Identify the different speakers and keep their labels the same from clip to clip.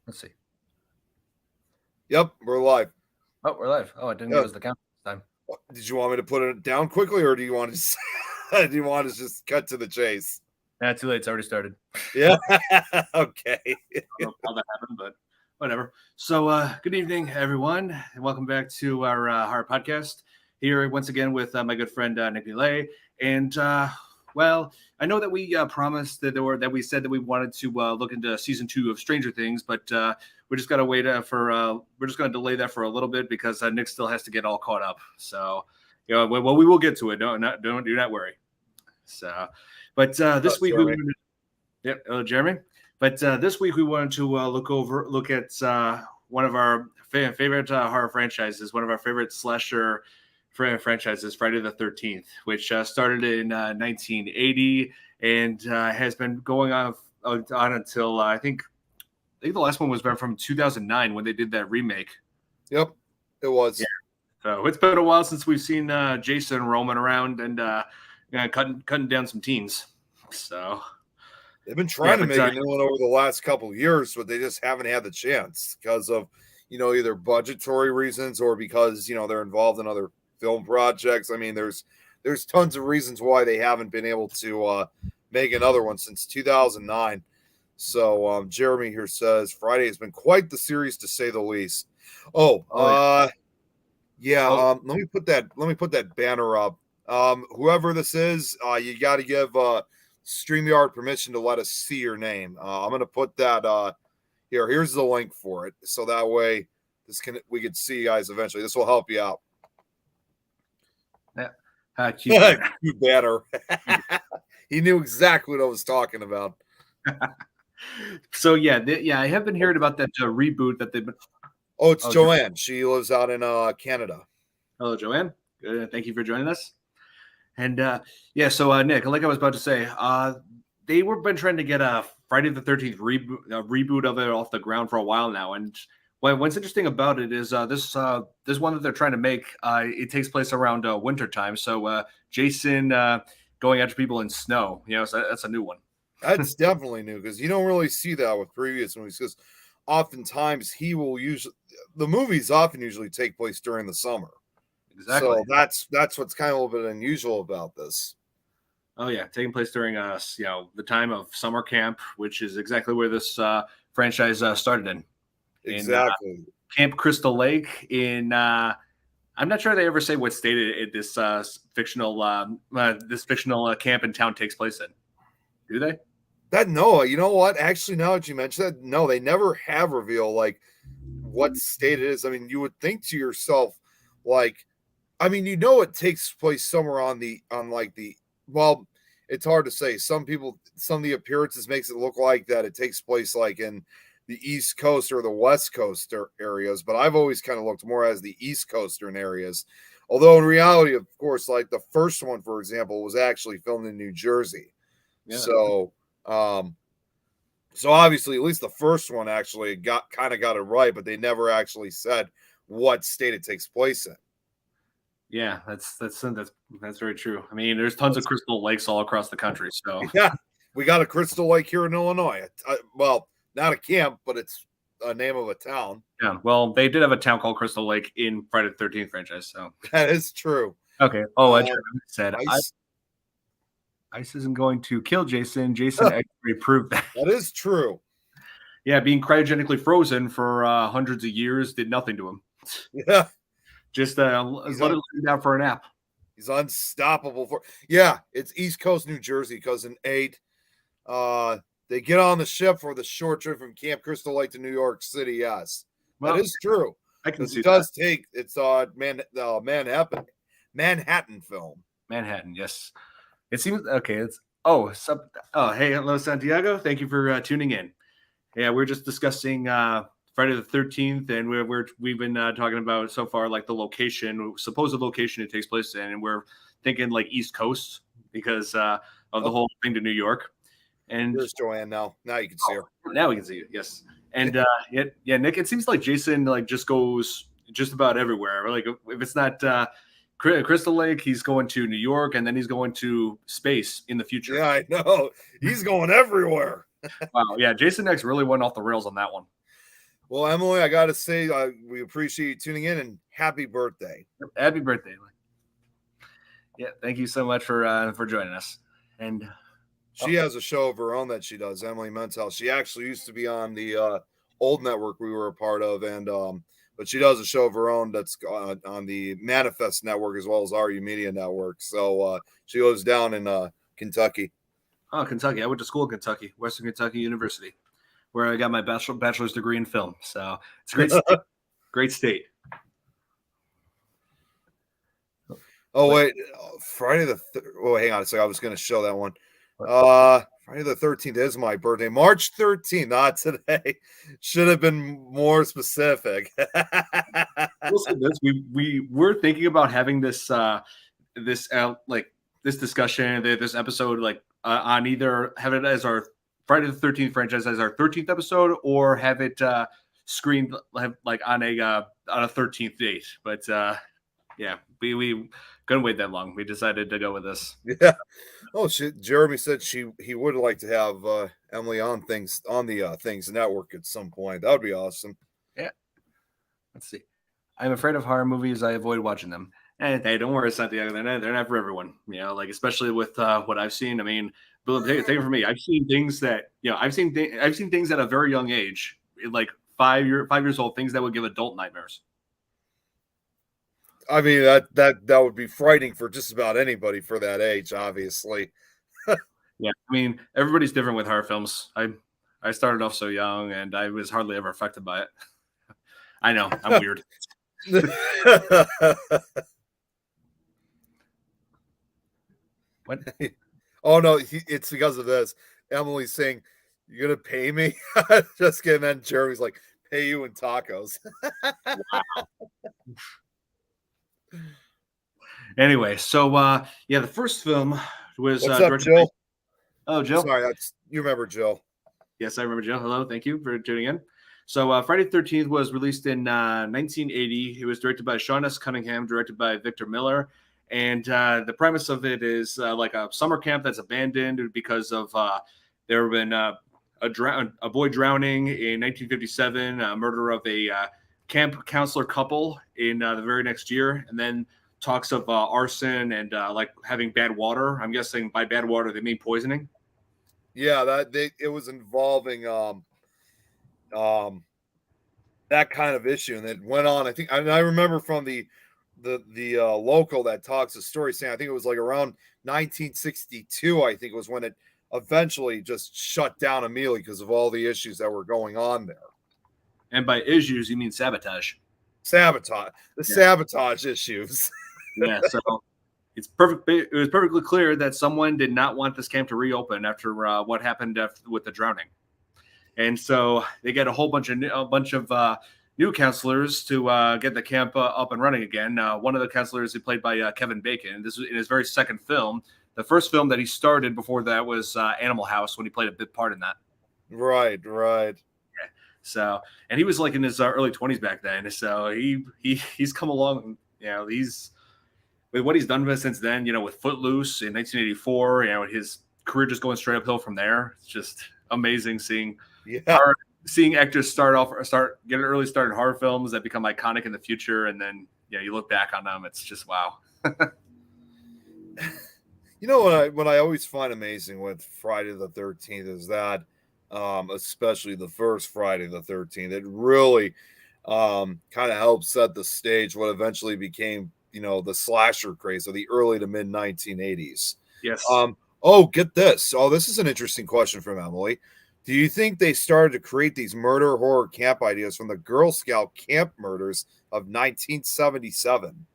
Speaker 1: Let's see.
Speaker 2: Yep, we're live.
Speaker 1: Oh, we're live. Oh, it didn't give
Speaker 2: Yeah.
Speaker 1: us the count this time.
Speaker 2: Did you want me to put it down quickly, or do you want to? Do you want to just cut to the chase?
Speaker 1: Nah, too late. It's already started.
Speaker 2: Yeah. Okay.
Speaker 1: I don't know how that happened, but whatever. So, good evening, everyone, and welcome back to our horror podcast. Here once again with my good friend Nick Delay. And well, I know that we promised that we said that we wanted to look into season 2 of Stranger Things, but we just got to wait we're just going to delay that for a little bit because Nick still has to get all caught up. So, well, we will get to it. Do not worry. So, but this week we. Yep, Jeremy. But this week we wanted to look at one of our favorite horror franchises, one of our favorite slasher franchises, Friday the 13th, which started in 1980 and has been going on until I think the last one was from 2009 when they did that remake.
Speaker 2: Yep, it was.
Speaker 1: Yeah. So it's been a while since we've seen Jason roaming around and cutting down some teens. So.
Speaker 2: They've been trying to make a new one over the last couple of years, but they just haven't had the chance because of, either budgetary reasons or because, they're involved in other film projects. I mean, there's tons of reasons why they haven't been able to make another one since 2009. So Jeremy here says Friday has been quite the series to say the least. Let me put that banner up. Whoever this is, you got to give StreamYard permission to let us see your name. I'm going to put that here's the link for it. So that way we could see you guys eventually. This will help you out.
Speaker 1: Yeah. Cute
Speaker 2: banner. He knew exactly what I was talking about.
Speaker 1: So I have been hearing about that reboot that they've been.
Speaker 2: Oh, it's Joanne. She lives out in Canada.
Speaker 1: Hello, Joanne. Good. Thank you for joining us. And so Nick, like I was about to say, they been trying to get a Friday the 13th reboot of it off the ground for a while now. And what's interesting about it is this one that they're trying to make. It takes place around winter time. So Jason going after people in snow. So that's a new one.
Speaker 2: That's definitely new because you don't really see that with previous movies because oftentimes the movies often usually take place during the summer.
Speaker 1: Exactly.
Speaker 2: So that's what's kind of a little bit unusual about this.
Speaker 1: Oh yeah, taking place during the time of summer camp, which is exactly where this franchise started in.
Speaker 2: Exactly.
Speaker 1: In, Camp Crystal Lake in I'm not sure they ever say what state this fictional camp in town takes place in. Do they?
Speaker 2: No, you know what? Actually, now that you mention that, no, they never have revealed like what state it is. I mean, you would think to yourself, like, I mean, it takes place somewhere well, it's hard to say. Some of the appearances makes it look like that it takes place like in the East Coast or the West Coast areas, but I've always kind of looked more as the East Coastern areas. Although in reality, of course, like the first one, for example, was actually filmed in New Jersey. Yeah. So obviously, at least the first one actually got it right, but they never actually said what state it takes place in.
Speaker 1: Yeah, that's very true. I mean, there's tons of crystal lakes all across the country. So
Speaker 2: yeah, we got a Crystal Lake here in Illinois. Well, not a camp, but it's a name of a town.
Speaker 1: Yeah, well, they did have a town called Crystal Lake in Friday the 13th franchise. So
Speaker 2: that is true.
Speaker 1: Okay. Oh, I said Ice isn't going to kill Jason. Jason actually proved that.
Speaker 2: That is true.
Speaker 1: Yeah, being cryogenically frozen for hundreds of years did nothing to him.
Speaker 2: Yeah.
Speaker 1: Just let it lay down for a nap.
Speaker 2: He's unstoppable. It's East Coast New Jersey because in 8, they get on the ship for the short trip from Camp Crystal Lake to New York City. Yes, that is true.
Speaker 1: I can see
Speaker 2: it does take it's Manhattan film.
Speaker 1: Manhattan, yes. It seems okay. Hey, hello Santiago. Thank you for tuning in. Yeah, we're just discussing Friday the 13th, and we've been talking about so far like the supposed location it takes place in, and we're thinking like East Coast because of the whole thing to New York. And
Speaker 2: there's Joanne now. Now you can see her.
Speaker 1: Now we can see you. Yes. And Nick, it seems like Jason like just goes just about everywhere. Like if it's not Crystal Lake, he's going to New York, and then he's going to space in the future.
Speaker 2: Yeah, I know. He's going everywhere.
Speaker 1: Wow. Yeah, Jason X really went off the rails on that one.
Speaker 2: Well, Emily, I got to say, we appreciate you tuning in and happy birthday.
Speaker 1: Happy birthday. Yeah, thank you so much for joining us. And
Speaker 2: she has a show of her own that she does, Emily Mentel. She actually used to be on the old network we were a part of, and but she does a show of her own that's on the Manifest Network as well as RU Media Network. So she lives down in Kentucky.
Speaker 1: Oh, Kentucky. I went to school in Kentucky, Western Kentucky University, where I got my bachelor's degree in film. So it's a great state. Great state.
Speaker 2: Oh, wait. Friday the oh, hang on a second. I was going to show that one. Friday the 13th is my birthday. March 13th, not today. Should have been more specific.
Speaker 1: Listen, we were thinking about having this this discussion, this episode, on either have it as our Friday the 13th franchise as our 13th episode, or have it screened like on a 13th date. But yeah, we couldn't wait that long. We decided to go with this.
Speaker 2: Yeah. Oh shit. Jeremy said he would like to have Emily on the Things Network at some point. That would be awesome.
Speaker 1: Yeah. Let's see. I'm afraid of horror movies. I avoid watching them. And hey, don't worry, it's not they're not for everyone. You know, like especially with what I've seen. I mean, take it from me. I've seen things that I've seen things at a very young age, like 5 years old, things that would give adult nightmares.
Speaker 2: I mean, that would be frightening for just about anybody for that age, obviously.
Speaker 1: Yeah, I mean, everybody's different with horror films. I started off so young, and I was hardly ever affected by it. I know, I'm weird. What?
Speaker 2: Oh no, it's because of this. Emily's saying, "You're gonna pay me?" Just kidding. Then Jeremy's like, "Pay you in tacos."
Speaker 1: Wow. Anyway, so yeah, the first film was
Speaker 2: What's up, Jill?
Speaker 1: Jill.
Speaker 2: Sorry, you remember Jill.
Speaker 1: Yes, I remember Jill. Hello, thank you for tuning in. So Friday the 13th was released in 1980. It was directed by Sean S. Cunningham, directed by Victor Miller. And the premise of it is like a summer camp that's abandoned because of there have been a boy drowning in 1957, a murder of a camp counselor couple in the very next year, and then talks of arson and like having bad water. I'm guessing by bad water they mean poisoning.
Speaker 2: Yeah, it was involving that kind of issue, and it went on. I remember from the local that talks the story saying I think it was like around 1962. I think it was when it eventually just shut down immediately because of all the issues that were going on there.
Speaker 1: And by issues, you mean sabotage.
Speaker 2: Sabotage issues.
Speaker 1: Yeah, so it's perfect. It was perfectly clear that someone did not want this camp to reopen after what happened with the drowning, and so they get a bunch of new counselors to get the camp up and running again. One of the counselors is played by Kevin Bacon. This was in his very second film. The first film that he started before that was Animal House, when he played a big part in that.
Speaker 2: Right.
Speaker 1: Yeah. So, and he was like in his early 20s back then. So he's come along. You know, he's with what he's done since then. You know, with Footloose in 1984. You know, his career just going straight uphill from there. It's just amazing seeing.
Speaker 2: Yeah.
Speaker 1: Seeing actors get an early start in horror films that become iconic in the future, and then you look back on them, it's just wow.
Speaker 2: You know what I always find amazing with Friday the 13th is that, especially the first Friday the 13th, it really kind of helped set the stage what eventually became the slasher craze of the early to mid 1980s.
Speaker 1: Yes.
Speaker 2: Oh, get this. Oh, this is an interesting question from Emily. Do you think they started to create these murder horror camp ideas from the Girl Scout camp murders of 1977?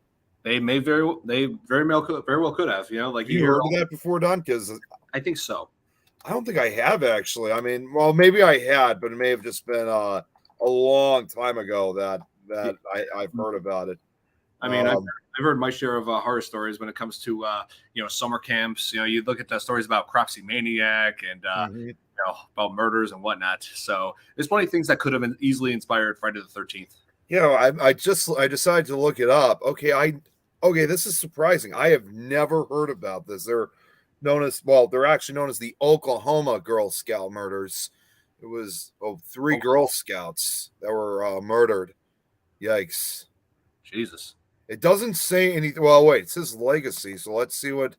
Speaker 1: They very well could have. You know, like
Speaker 2: you heard of that before, Don? Because
Speaker 1: I think so.
Speaker 2: I don't think I have actually. I mean, well, maybe I had, but it may have just been a long time ago that I've heard about it.
Speaker 1: I mean, I've heard my share of horror stories when it comes to summer camps. You know, you look at the stories about Cropsy Maniac and about murders and whatnot. So there's plenty of things that could have been easily inspired Friday the 13th.
Speaker 2: I decided to look it up. Okay, this is surprising. I have never heard about this. They're actually known as the Oklahoma Girl Scout murders. It was three Girl Scouts that were murdered. Yikes.
Speaker 1: Jesus.
Speaker 2: It doesn't say anything. Well, wait, it says legacy. So let's see what.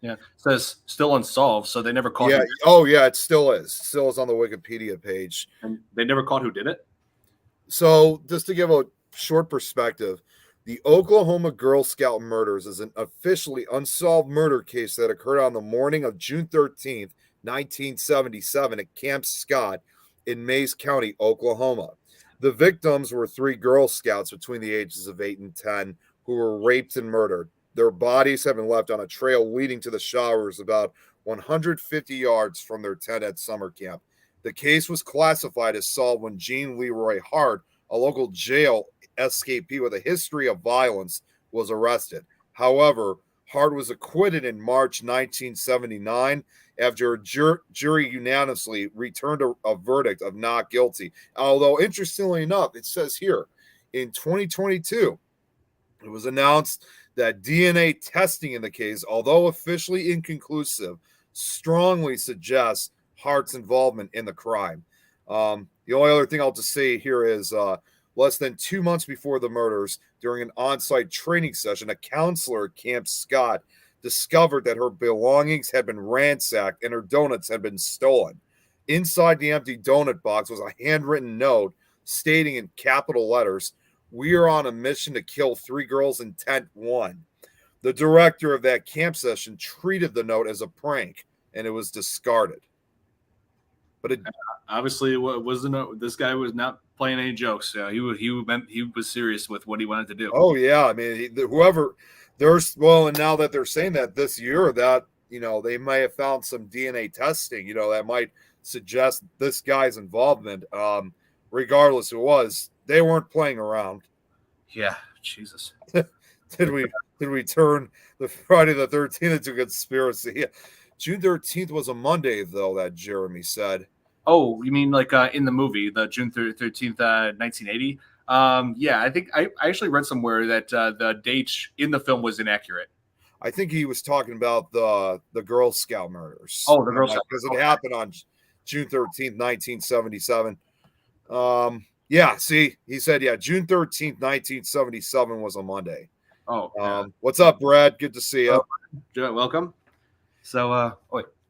Speaker 1: Yeah, it says still unsolved, so they never caught.
Speaker 2: Yeah. Oh, yeah, it still is. Still is on the Wikipedia page.
Speaker 1: And they never caught who did it.
Speaker 2: So just to give a short perspective, the Oklahoma Girl Scout murders is an officially unsolved murder case that occurred on the morning of June 13th, 1977 at Camp Scott in Mays County, Oklahoma. The victims were three Girl Scouts between the ages of 8 and 10 who were raped and murdered. Their bodies have been left on a trail leading to the showers about 150 yards from their tent at summer camp. The case was classified as solved when Gene Leroy Hart, a local jail escapee with a history of violence, was arrested. However, Hart was acquitted in March 1979 after a jury unanimously returned a verdict of not guilty. Although, interestingly enough, it says here, in 2022, it was announced that DNA testing in the case, although officially inconclusive, strongly suggests Hart's involvement in the crime. The only other thing I'll just say here is less than 2 months before the murders, during an on-site training session, a counselor at Camp Scott discovered that her belongings had been ransacked and her donuts had been stolen. Inside the empty donut box was a handwritten note stating in capital letters, "We are on a mission to kill 3 girls in tent 1." The director of that camp session treated the note as a prank, and it was discarded. But it
Speaker 1: obviously wasn't. This guy was not playing any jokes. He was serious with what he wanted to do.
Speaker 2: Oh yeah, I mean, and now that they're saying that this year, that they may have found some DNA testing, that might suggest this guy's involvement. Regardless, it was they weren't playing around.
Speaker 1: Yeah, Jesus.
Speaker 2: Did we turn the Friday the 13th into conspiracy? Yeah. June 13th was a Monday, though, that Jeremy said.
Speaker 1: Oh, you mean like in the movie, the June 13th, 1980? Yeah, I think I actually read somewhere that the date in the film was inaccurate.
Speaker 2: I think he was talking about the Girl Scout murders.
Speaker 1: Oh, the Girl Scout.
Speaker 2: Because it happened on June 13th, 1977. Yeah, see, he said, June 13th, 1977 was a Monday.
Speaker 1: Oh, yeah.
Speaker 2: What's up, Brad? Good to see you.
Speaker 1: Welcome. So,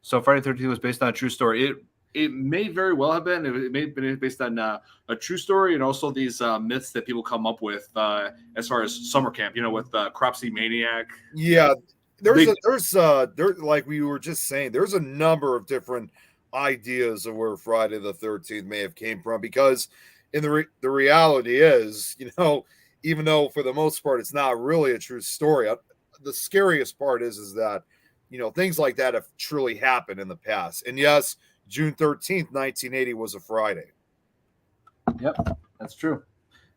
Speaker 1: so Friday the 13th was based on a true story. It may very well have been. It may have been based on a true story, and also these myths that people come up with as far as summer camp. With Cropsey Maniac.
Speaker 2: Yeah, there's like we were just saying, there's a number of different ideas of where Friday the 13th may have came from, because in the reality is, even though for the most part it's not really a true story, the scariest part is that things like that have truly happened in the past. And yes, June 13th, 1980 was a Friday.
Speaker 1: Yep, that's true.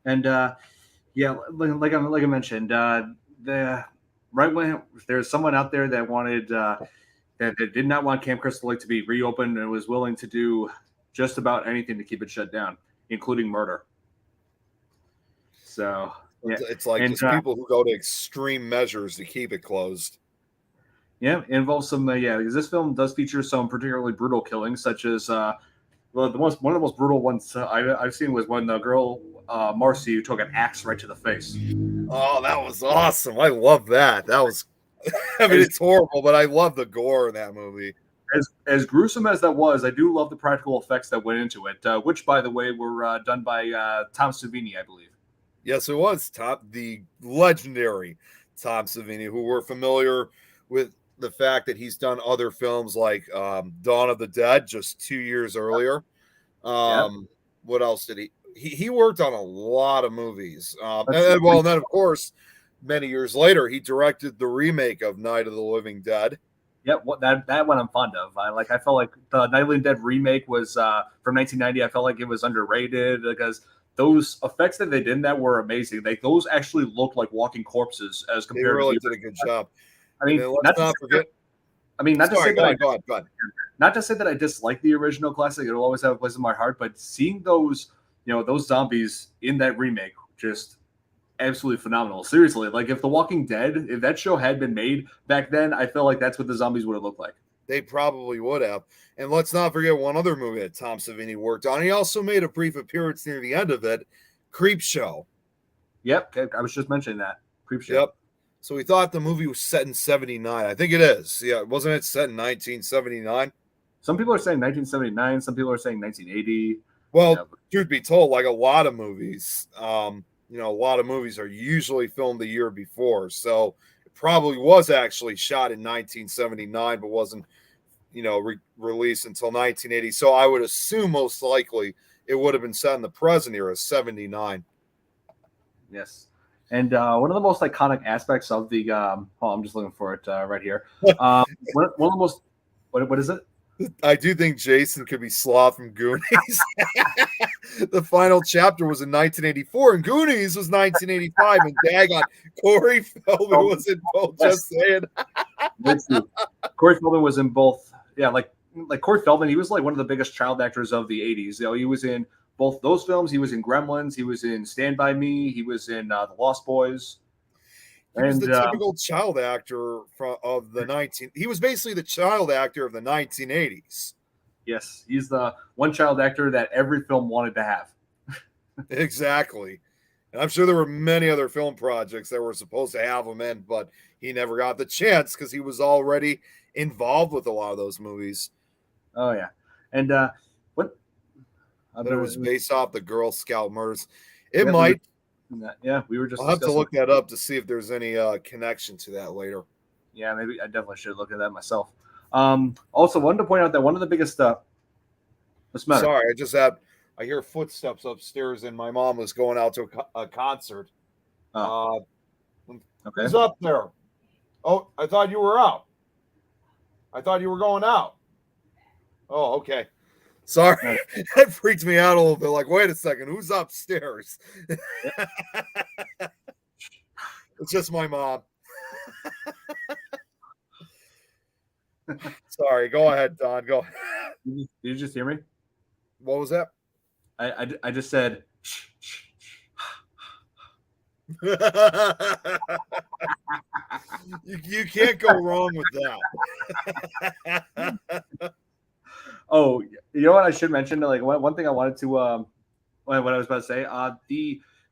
Speaker 1: And like I mentioned, the right when there's someone out there that wanted that did not want Camp Crystal Lake to be reopened and was willing to do just about anything to keep it shut down, including murder. So yeah.
Speaker 2: It's like just people who go to extreme measures to keep it closed.
Speaker 1: Yeah, it involves some. Because this film does feature some particularly brutal killings, such as one of the most brutal ones I've seen was when the girl Marcy took an axe right to the face.
Speaker 2: Oh, that was awesome! I love that. That was. I mean, it's horrible, but I love the gore in that movie.
Speaker 1: As gruesome as that was, I do love the practical effects that went into it, which, by the way, were done by Tom Savini, I believe.
Speaker 2: Yes, it was the legendary Tom Savini, who we're familiar with the fact that he's done other films like Dawn of the Dead just 2 years earlier. What else did he worked on a lot of movies. And then of course, many years later, he directed the remake of Night of the Living Dead.
Speaker 1: Yep, that one I'm fond of. I felt like the Night of the Living Dead remake was from 1990. I felt like it was underrated because those effects that they did in that were amazing. Those actually looked like walking corpses as compared.
Speaker 2: They really did a good job.
Speaker 1: I mean, not to say that I dislike the original classic. It'll always have a place in my heart. But seeing those zombies in that remake, just absolutely phenomenal. Seriously, like if The Walking Dead, if that show had been made back then, I feel like that's what the zombies would have looked like.
Speaker 2: they probably would have. And let's not forget one other movie that Tom Savini worked on. He also made a brief appearance near the end of it, Creepshow.
Speaker 1: Yep, I was just mentioning that. Creepshow.
Speaker 2: Yep. So we thought the movie was set in 79. I think it is. Yeah, wasn't it set in 1979?
Speaker 1: Some people are saying 1979. Some people are saying 1980.
Speaker 2: Well, truth be told, like a lot of movies, a lot of movies are usually filmed the year before. So it probably was actually shot in 1979, but wasn't, released until 1980. So I would assume most likely it would have been set in the present era, 79.
Speaker 1: Yes. And one of the most iconic aspects of the I'm just looking for it right here. One of the most what is it?
Speaker 2: I do think Jason could be Sloth from Goonies. The final chapter was in 1984, and Goonies was 1985. And daggone, Corey Feldman was in both. Just saying.
Speaker 1: Corey Feldman was in both. Yeah, like Corey Feldman, he was like one of the biggest child actors of the 80s. He was in both those films. He was in Gremlins. He was in Stand By Me. He was in The Lost Boys.
Speaker 2: He was the typical child actor he was basically the child actor of the 1980s.
Speaker 1: Yes, he's the one child actor that every film wanted to have.
Speaker 2: Exactly. And I'm sure there were many other film projects that were supposed to have him in, but he never got the chance because he was already involved with a lot of those movies.
Speaker 1: Oh, yeah. And what?
Speaker 2: It was based off the Girl Scout murders. It might.
Speaker 1: Yeah, we were just.
Speaker 2: I'll have to look that up to see if there's any connection to that later.
Speaker 1: Yeah, maybe I definitely should look at that myself. Also, wanted to point out that one of the biggest
Speaker 2: Sorry, I hear footsteps upstairs, and my mom was going out to a concert.
Speaker 1: Okay.
Speaker 2: Who's up there? Oh, I thought you were out. I thought you were going out. Oh, okay. Sorry, that freaked me out a little bit. Like, wait a second, who's upstairs? It's just my mom. Sorry, go ahead, Don. Go ahead.
Speaker 1: Did you just hear me?
Speaker 2: What was that?
Speaker 1: I just said.
Speaker 2: You can't go wrong with that.
Speaker 1: Oh, you know what I should mention? Like one thing I wanted to what I was about to say.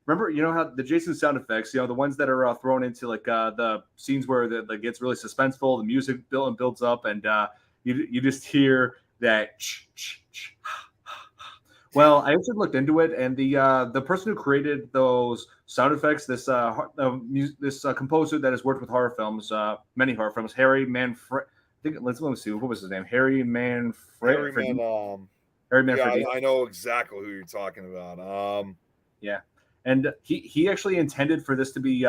Speaker 1: Remember, how the Jason sound effects, the ones that are thrown into like the scenes where it gets really suspenseful, the music builds up, and you just hear that. Well, I actually looked into it, and the person who created those sound effects, this composer that has worked with horror films, many horror films, Harry Manfred. Let me see. What was his name? Harry Manfred.
Speaker 2: Harry Manfred. I know exactly who you're talking about.
Speaker 1: Yeah, and he actually intended for this to be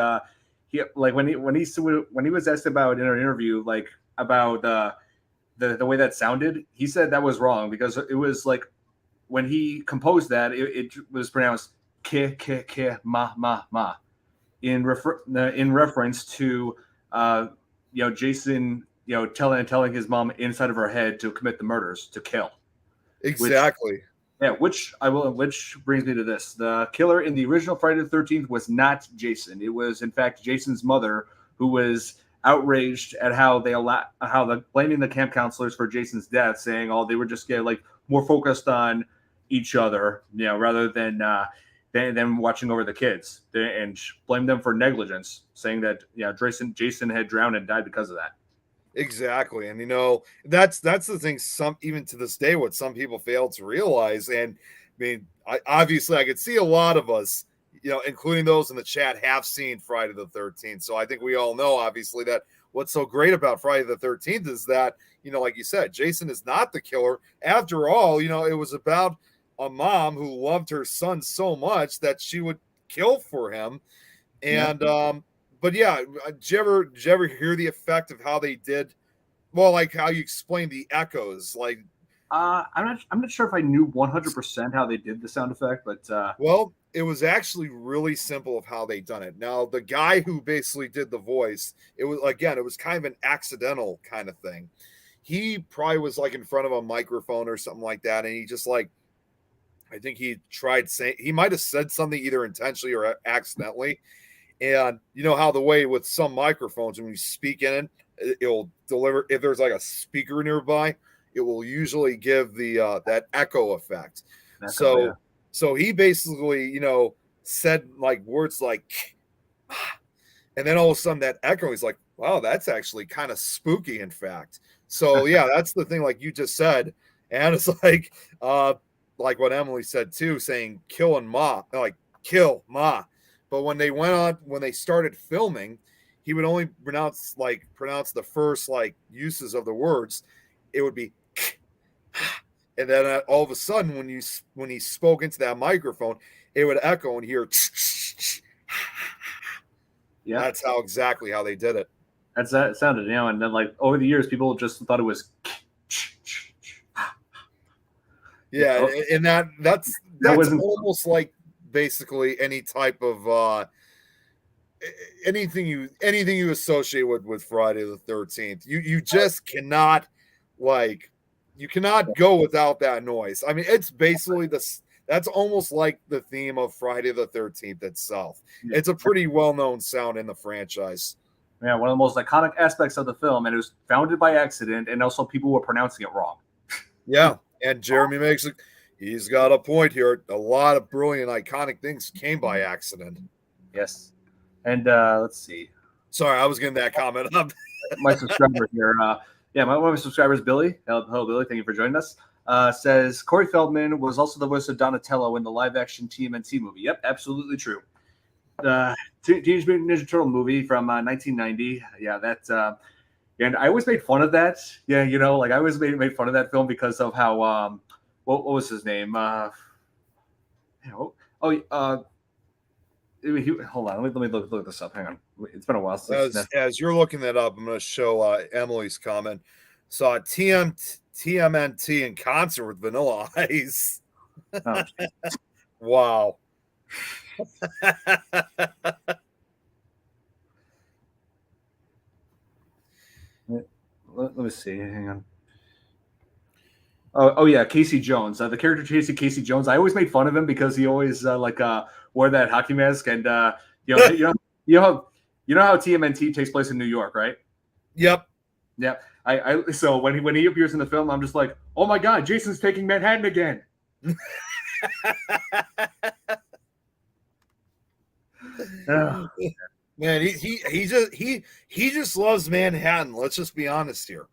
Speaker 1: when he was asked about in an interview like about the way that sounded, he said that was wrong because it was like when he composed that it was pronounced ke ma ma in reference to Jason telling his mom inside of her head to commit the murders, to kill.
Speaker 2: Exactly.
Speaker 1: Which brings me to this. The killer in the original Friday the 13th was not Jason. It was in fact Jason's mother, who was outraged at how blaming the camp counselors for Jason's death, saying they were just more focused on each other, rather than watching over the kids, and blamed them for negligence, saying that Jason had drowned and died because of that.
Speaker 2: Exactly. And that's the thing, even to this day, what some people fail to realize. And I mean, I could see a lot of us, including those in the chat, have seen Friday the 13th. So I think we all know, obviously, that what's so great about Friday the 13th is that, like you said, Jason is not the killer. After all, it was about a mom who loved her son so much that she would kill for him. And, but yeah, did you ever hear the effect of how they did? Well, like how you explained the echoes, like.
Speaker 1: I'm not sure if I knew 100% how they did the sound effect, but
Speaker 2: well, it was actually really simple of how they done it. Now, the guy who basically did the voice, it was kind of an accidental kind of thing. He probably was like in front of a microphone or something like that, and he just I think he tried saying, he might have said something either intentionally or accidentally. And you know how the way with some microphones, when you speak in it, it'll deliver. If there's like a speaker nearby, it will usually give the that echo effect. So he basically, said like words like, and then all of a sudden that echo, he's like, wow, that's actually kind of spooky, in fact. So yeah, that's the thing, like you just said. And it's like what Emily said too, saying kill and ma, like kill ma. But when they started filming, he would only pronounce the first like uses of the words. It would be, and then all of a sudden when he spoke into that microphone, it would echo and hear. Yeah, that's exactly how they did it.
Speaker 1: That sounded, and then like over the years, people just thought it was.
Speaker 2: Yeah, and that's almost like basically any type of anything you associate with Friday the 13th. You just cannot go without that noise. I mean, it's basically that's almost like the theme of Friday the 13th itself. Yeah. It's a pretty well-known sound in the franchise.
Speaker 1: Yeah, one of the most iconic aspects of the film, and it was founded by accident, and also people were pronouncing it wrong.
Speaker 2: Yeah, and Jeremy makes it. He's got a point here. A lot of brilliant, iconic things came by accident.
Speaker 1: Yes. And let's see.
Speaker 2: Sorry, I was getting that comment up.
Speaker 1: My subscriber here. One of my subscribers, Billy. Hello, Billy. Thank you for joining us. Says Corey Feldman was also the voice of Donatello in the live-action TMNT movie. Yep, absolutely true. Teenage Mutant Ninja Turtle movie from 1990. Yeah, that's. And I always made fun of that. Yeah, I always made fun of that film because of how. What was his name? Hold on. Let me look this up. Hang on. It's been a while since.
Speaker 2: As you're looking that up, I'm going to show Emily's comment. Saw TMNT in concert with Vanilla Ice.
Speaker 1: Oh,
Speaker 2: wow.
Speaker 1: Let me see. Hang on. Oh yeah, Casey Jones. The character Casey Jones. I always made fun of him because he always wore that hockey mask, and you know how TMNT takes place in New York, right?
Speaker 2: Yep.
Speaker 1: Yeah. So when he appears in the film, I'm just like, oh my god, Jason's taking Manhattan again.
Speaker 2: Man, he just loves Manhattan. Let's just be honest here.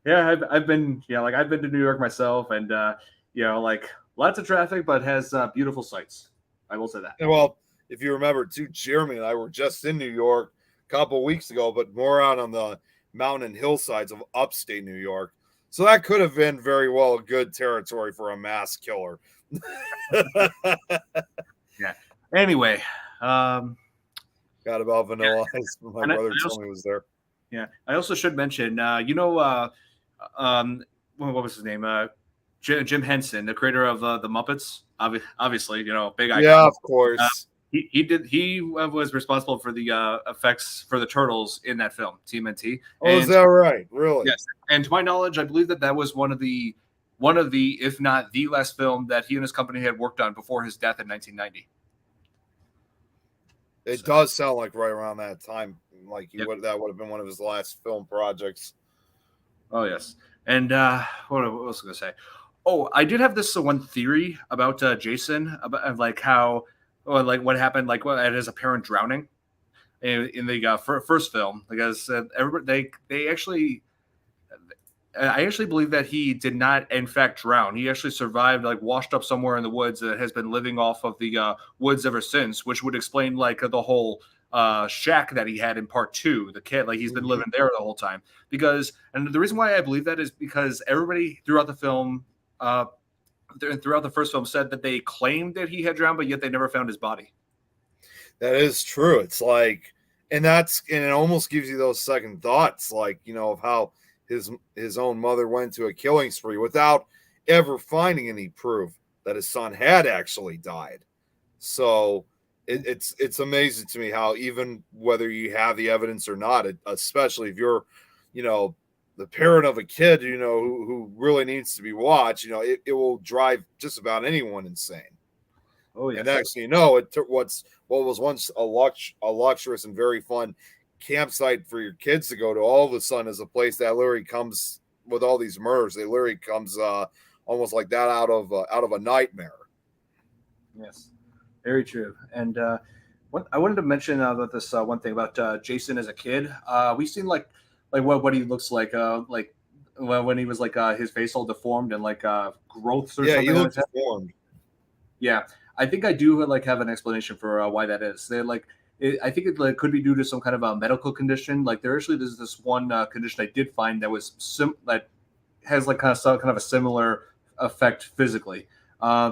Speaker 1: Yeah, I've been to New York myself, and lots of traffic, but has beautiful sights. I will say that.
Speaker 2: Well, if you remember, too, Jeremy and I were just in New York a couple of weeks ago, but more out on the mountain and hillsides of upstate New York. So that could have been very well a good territory for a mass killer.
Speaker 1: Yeah. Anyway,
Speaker 2: got about Vanilla Ice. My brother told me was there.
Speaker 1: Yeah, I also should mention, what was his name? Jim Henson, the creator of the Muppets. Obviously, big icon.
Speaker 2: Yeah, of course.
Speaker 1: He was responsible for the effects for the turtles in that film, TMNT.
Speaker 2: Oh, is that right? Really?
Speaker 1: Yes. And to my knowledge, I believe that was one of the, if not the last film that he and his company had worked on before his death in 1990.
Speaker 2: It does sound like right around that time, like that would have been one of his last film projects.
Speaker 1: Oh yes, and what was I going to say? Oh, I did have this one theory about Jason, about what happened, at his apparent drowning in the first film, because they actually. I actually believe that he did not, in fact, drown. He actually survived, washed up somewhere in the woods that has been living off of the woods ever since, which would explain, the whole shack that he had in part 2. The kid, he's been living there the whole time. And the reason why I believe that is because everybody throughout the film, throughout the first film, said that they claimed that he had drowned, but yet they never found his body.
Speaker 2: That is true. It's and it almost gives you those second thoughts, of how his own mother went to a killing spree without ever finding any proof that his son had actually died. So it's amazing to me how, even whether you have the evidence or not, especially if you're, the parent of a kid, who really needs to be watched, it will drive just about anyone insane.
Speaker 1: Oh yeah.
Speaker 2: And actually, what was once a luxurious and very fun campsite for your kids to go to, all of a sudden is a place that literally comes with all these murders. They literally comes almost like that out of a nightmare.
Speaker 1: Yes, very true. And I wanted to mention about this one thing about Jason as a kid. We've seen like what he looks like when he was like his face all deformed and like growths or
Speaker 2: Yeah,
Speaker 1: something.
Speaker 2: he
Speaker 1: on
Speaker 2: looked
Speaker 1: his head.
Speaker 2: deformed.
Speaker 1: Yeah, I think I do like have an explanation for why that is. They like I think it like, could be due to some kind of a medical condition. Like there's this one condition I did find that was that has like kind of a similar effect physically.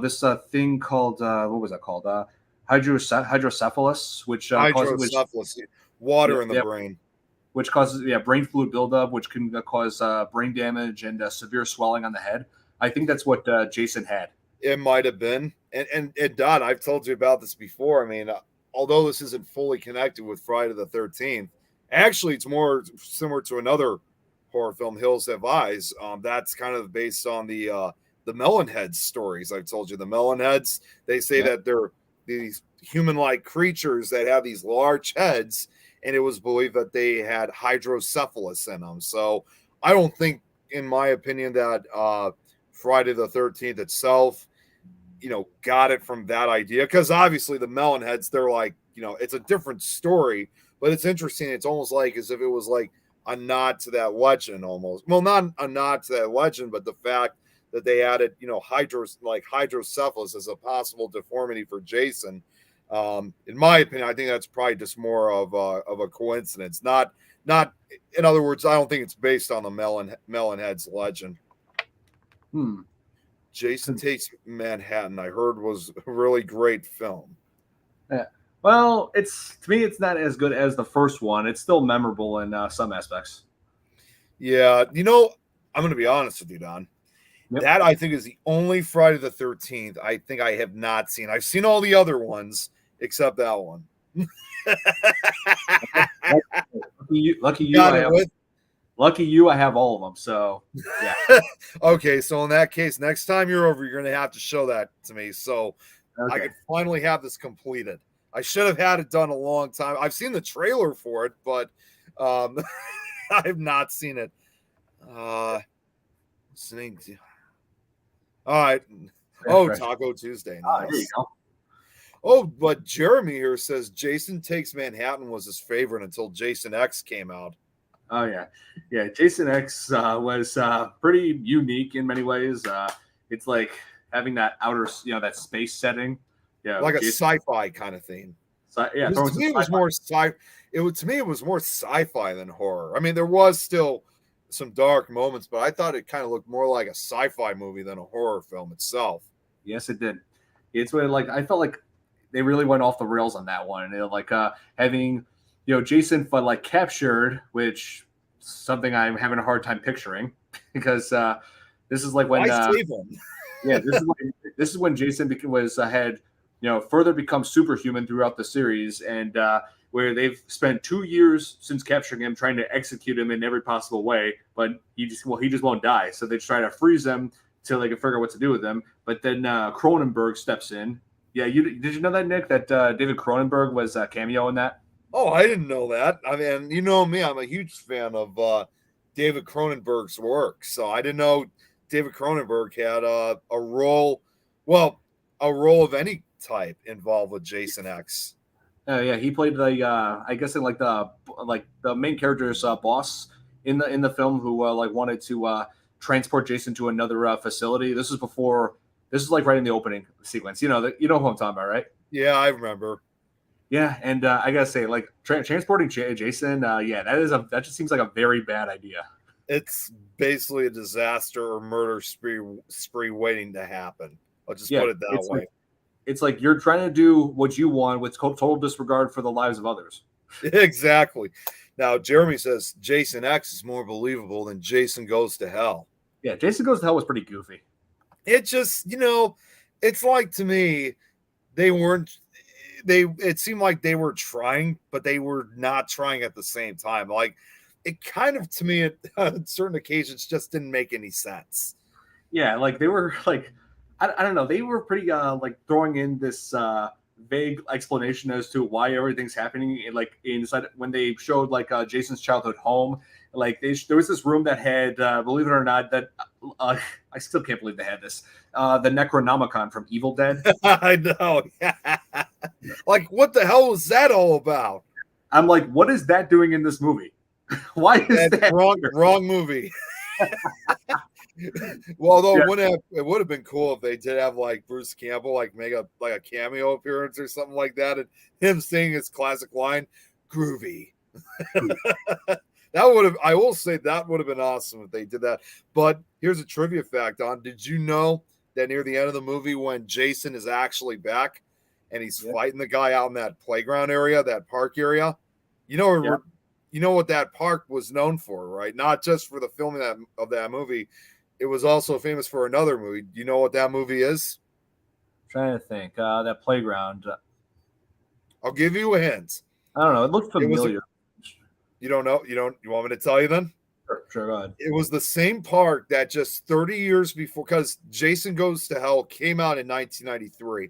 Speaker 1: This thing called what was that called? Hydrocephalus, which causes
Speaker 2: water in the brain,
Speaker 1: which causes brain fluid buildup, which can cause brain damage and severe swelling on the head. I think that's what Jason had.
Speaker 2: It might have been, and Don, I've told you about this before. I mean, although this isn't fully connected with Friday the 13th, actually, it's more similar to another horror film, Hills Have Eyes. That's kind of based on the Melonheads stories. I've told you the Melonheads. They say that they're these human-like creatures that have these large heads, and it was believed that they had hydrocephalus in them. So I don't think, in my opinion, that Friday the 13th itself, got it from that idea, because obviously the Melonheads, they're like, it's a different story, but it's interesting. It's almost like as if it was like a nod to that legend almost. Well, not a nod to that legend, but the fact that they added, hydrocephalus as a possible deformity for Jason. In my opinion, I think that's probably just more of a coincidence. Not, in other words, I don't think it's based on the Melonheads legend. Jason Takes Manhattan, I heard, was a really great film.
Speaker 1: Yeah. Well, to me, it's not as good as the first one. It's still memorable in some aspects.
Speaker 2: Yeah, I'm going to be honest with you, Don. Yep. That I think is the only Friday the 13th I think I have not seen. I've seen all the other ones except that one.
Speaker 1: Lucky you. Lucky you, I have all of them. So, yeah.
Speaker 2: Okay, so in that case, next time you're over, you're going to have to show that to me so I could finally have this completed. I should have had it done a long time. I've seen the trailer for it, but I have not seen it. Listening to... All right. Taco Tuesday. Nice. There you go. Oh, but Jeremy here says Jason Takes Manhattan was his favorite until Jason X came out.
Speaker 1: Oh, yeah. Jason X was pretty unique in many ways. It's like having that outer, that space setting. Yeah,
Speaker 2: like a sci-fi kind of thing. To me, it was more sci-fi than horror. I mean, there was still some dark moments, but I thought it kind of looked more like a sci-fi movie than a horror film itself.
Speaker 1: Yes, it did. It's where I felt like they really went off the rails on that one. And having Jason but captured, which something I'm having a hard time picturing because this is like when this is when Jason had further become superhuman throughout the series, and where they've spent 2 years since capturing him, trying to execute him in every possible way, but he just won't die. So they try to freeze him till they can figure out what to do with him. But then Cronenberg steps in. Yeah, did you know that, Nick? That David Cronenberg was a cameo in that?
Speaker 2: Oh, I didn't know that. I mean, you know me, I'm a huge fan of David Cronenberg's work, so I didn't know David Cronenberg had a role of any type involved with Jason X.
Speaker 1: Yeah, he played I guess in the main character's boss in the film who wanted to transport Jason to another facility. This is right in the opening sequence. You know who I'm talking about, right?
Speaker 2: Yeah, I remember.
Speaker 1: Yeah, and I gotta say, transporting Jason, that just seems like a very bad idea.
Speaker 2: It's basically a disaster or murder spree waiting to happen. I'll just put it that way.
Speaker 1: It's like you're trying to do what you want with total disregard for the lives of others.
Speaker 2: Exactly. Now, Jeremy says Jason X is more believable than Jason Goes to Hell.
Speaker 1: Yeah, Jason Goes to Hell was pretty goofy.
Speaker 2: It just, it's like, to me, it seemed like they were trying, but they were not trying at the same time. Like, it kind of, to me, on certain occasions, just didn't make any sense.
Speaker 1: Yeah, they were I don't know. They were pretty throwing in this vague explanation as to why everything's happening. Like inside when they showed like Jason's childhood home, like there was this room that had, believe it or not, that I still can't believe they had this. The Necronomicon from Evil Dead.
Speaker 2: I know. Like, what the hell was that all about?
Speaker 1: I'm like, what is that doing in this movie? Why is that
Speaker 2: wrong movie? Well, though, it would have been cool if they did have like Bruce Campbell like make a cameo appearance or something like that, and him saying his classic line, "Groovy." That would have, I will say, that would have been awesome if they did that. But here's a trivia fact: did you know that near the end of the movie, when Jason is actually back and he's fighting the guy out in that playground area, that park area, you know what that park was known for, right? Not just for the filming of that movie. It was also famous for another movie. Do you know what that movie is?
Speaker 1: I'm trying to think. That playground.
Speaker 2: I'll give you a hint.
Speaker 1: I don't know. It looked familiar.
Speaker 2: You don't know? You want me to tell you then?
Speaker 1: Sure, go ahead.
Speaker 2: It was the same park that just 30 years before, because Jason Goes to Hell came out in 1993.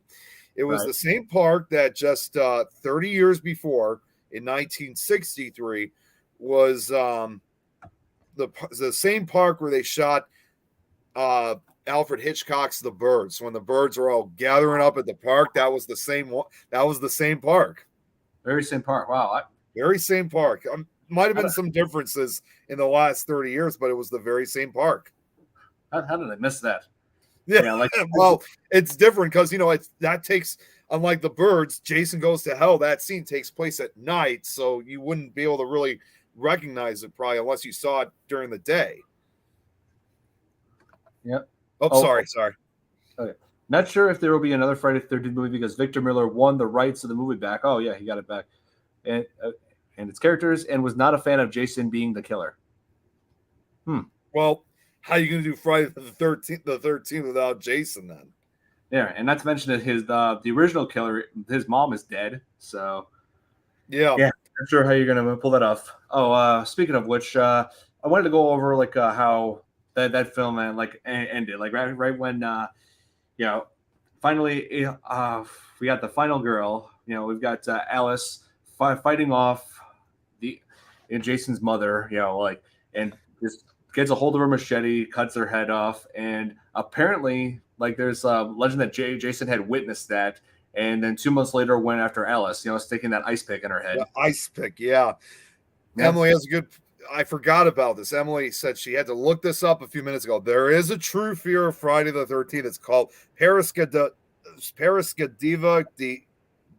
Speaker 2: It was the same park that just 30 years before, in 1963, was the same park where they shot Alfred Hitchcock's The Birds. When the birds were all gathering up at the park, that was the same one. That was the same park.
Speaker 1: Very same park. Wow.
Speaker 2: Very same park. Might have been some differences in the last 30 years, but it was the very same park.
Speaker 1: How did I miss that?
Speaker 2: Yeah, like well, it's different because that takes, unlike The Birds, Jason Goes to Hell. That scene takes place at night, so you wouldn't be able to really recognize it probably unless you saw it during the day.
Speaker 1: Yep.
Speaker 2: Sorry.
Speaker 1: Okay. Not sure if there will be another Friday the 13th movie because Victor Miller won the rights of the movie back. Oh yeah, he got it back, and its characters, and was not a fan of Jason being the killer.
Speaker 2: Well, how are you going to do Friday the 13th without Jason then?
Speaker 1: Yeah, and not to mention that his the original killer, his mom is dead. So
Speaker 2: yeah,
Speaker 1: I'm sure how you're going to pull that off. Oh, speaking of which, I wanted to go over like how that film ended, like right when finally we got the final girl. We've got Alice fighting off Jason's mother. And just gets a hold of her machete, cuts her head off, and apparently, like, there's a legend that Jason had witnessed that, and then 2 months later went after Alice, sticking that ice pick in her head.
Speaker 2: The ice pick, yeah. Emily has a good. I forgot about this. Emily said she had to look this up a few minutes ago. There is a true fear of Friday the 13th. It's called Parascadiva